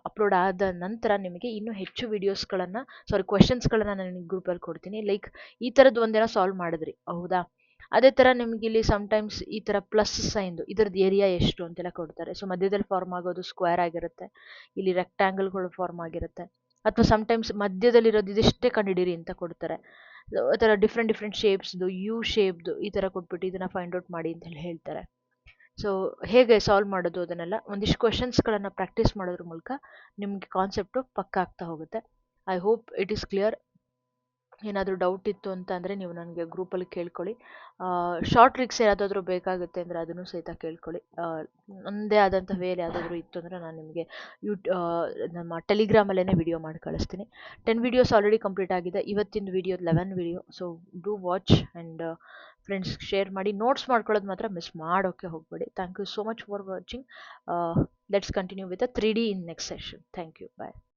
ಅಪ್ಲೋಡ್ ಆದ ನಂತರ ನಿಮಗೆ ಇನ್ನೂ ಹೆಚ್ಚು ವಿಡಿಯೋಸ್ಗಳನ್ನು ಕ್ವೆಶನ್ಸ್ಗಳನ್ನು ನಾನು ನಿಮಗೆ ಗ್ರೂಪಲ್ಲಿ ಕೊಡ್ತೀನಿ. ಲೈಕ್ ಈ ಥರದ್ದು ಒಂದೇನೋ ಸಾಲ್ವ್ ಮಾಡಿದ್ರಿ, ಹೌದಾ? ಅದೇ ಥರ ನಿಮಗೆ ಇಲ್ಲಿ ಸಮ್ಟೈಮ್ಸ್ ಈ ಥರ ಪ್ಲಸ್ ಸೈನ್ದು ಇದರದ್ದು ಏರಿಯಾ ಎಷ್ಟು ಅಂತೆಲ್ಲ ಕೊಡ್ತಾರೆ. ಸೊ ಮಧ್ಯದಲ್ಲಿ ಫಾರ್ಮ್ ಆಗೋದು ಸ್ಕ್ವೇರ್ ಆಗಿರುತ್ತೆ, ಇಲ್ಲಿ ರೆಕ್ಟ್ಯಾಂಗಲ್ಗಳು ಫಾರ್ಮ್ ಆಗಿರುತ್ತೆ, ಅಥವಾ ಸಮ್ಟೈಮ್ಸ್ ಮಧ್ಯದಲ್ಲಿರೋದು ಇದಿಷ್ಟೇ ಕಂಡುಹಿಡೀರಿ ಅಂತ ಕೊಡ್ತಾರೆ. ಆ ಥರ ಡಿಫ್ರೆಂಟ್ ಶೇಪ್ಸ್ದು, ಯು ಶೇಪ್ದು ಈ ಥರ ಕೊಟ್ಬಿಟ್ಟು ಇದನ್ನು ಫೈಂಡ್ ಔಟ್ ಮಾಡಿ ಅಂತ ಹೇಳ್ತಾರೆ. ಸೊ ಹೇಗೆ ಸಾಲ್ವ್ ಮಾಡೋದು ಅದನ್ನೆಲ್ಲ ಒಂದಿಷ್ಟು ಕ್ವೆಶನ್ಸ್ಗಳನ್ನು ಪ್ರಾಕ್ಟೀಸ್ ಮಾಡೋದ್ರ ಮೂಲಕ ನಿಮಗೆ ಕಾನ್ಸೆಪ್ಟು ಪಕ್ಕ ಆಗ್ತಾ ಹೋಗುತ್ತೆ. I hope it is clear. ಏನಾದರೂ ಡೌಟ್ ಇತ್ತು ಅಂತ ಅಂದರೆ ನೀವು ನನಗೆ ಗ್ರೂಪಲ್ಲಿ ಕೇಳ್ಕೊಳ್ಳಿ. ಶಾರ್ಟ್ ಟ್ರಿಕ್ಸ್ ಯಾವುದಾದ್ರೂ ಬೇಕಾಗುತ್ತೆ ಅಂದರೆ ಅದನ್ನು ಸಹಿತ ಕೇಳ್ಕೊಳ್ಳಿ. ನನ್ನದೇ ಆದಂಥ ವೇಲ್ ಯಾವುದಾದ್ರೂ ಇತ್ತು ಅಂದರೆ ನಾನು ನಿಮಗೆ ನಮ್ಮ ಟೆಲಿಗ್ರಾಮಲ್ಲೇ ವಿಡಿಯೋ ಮಾಡಿ ಕಳಿಸ್ತೀನಿ. 10 ವಿಡಿಯೋಸ್ ಆಲ್ರೆಡಿ ಕಂಪ್ಲೀಟ್ ಆಗಿದೆ, ಇವತ್ತಿನ video 11 video. So do watch and friends share ಮಾಡಿ. ನೋಟ್ಸ್ ಮಾಡ್ಕೊಳ್ಳೋದು ಮಾತ್ರ ಮಿಸ್ ಮಾಡೋಕ್ಕೆ ಹೋಗಬೇಡಿ. Thank you so much for watching. Let's continue with 3D in next session. Thank you, bye.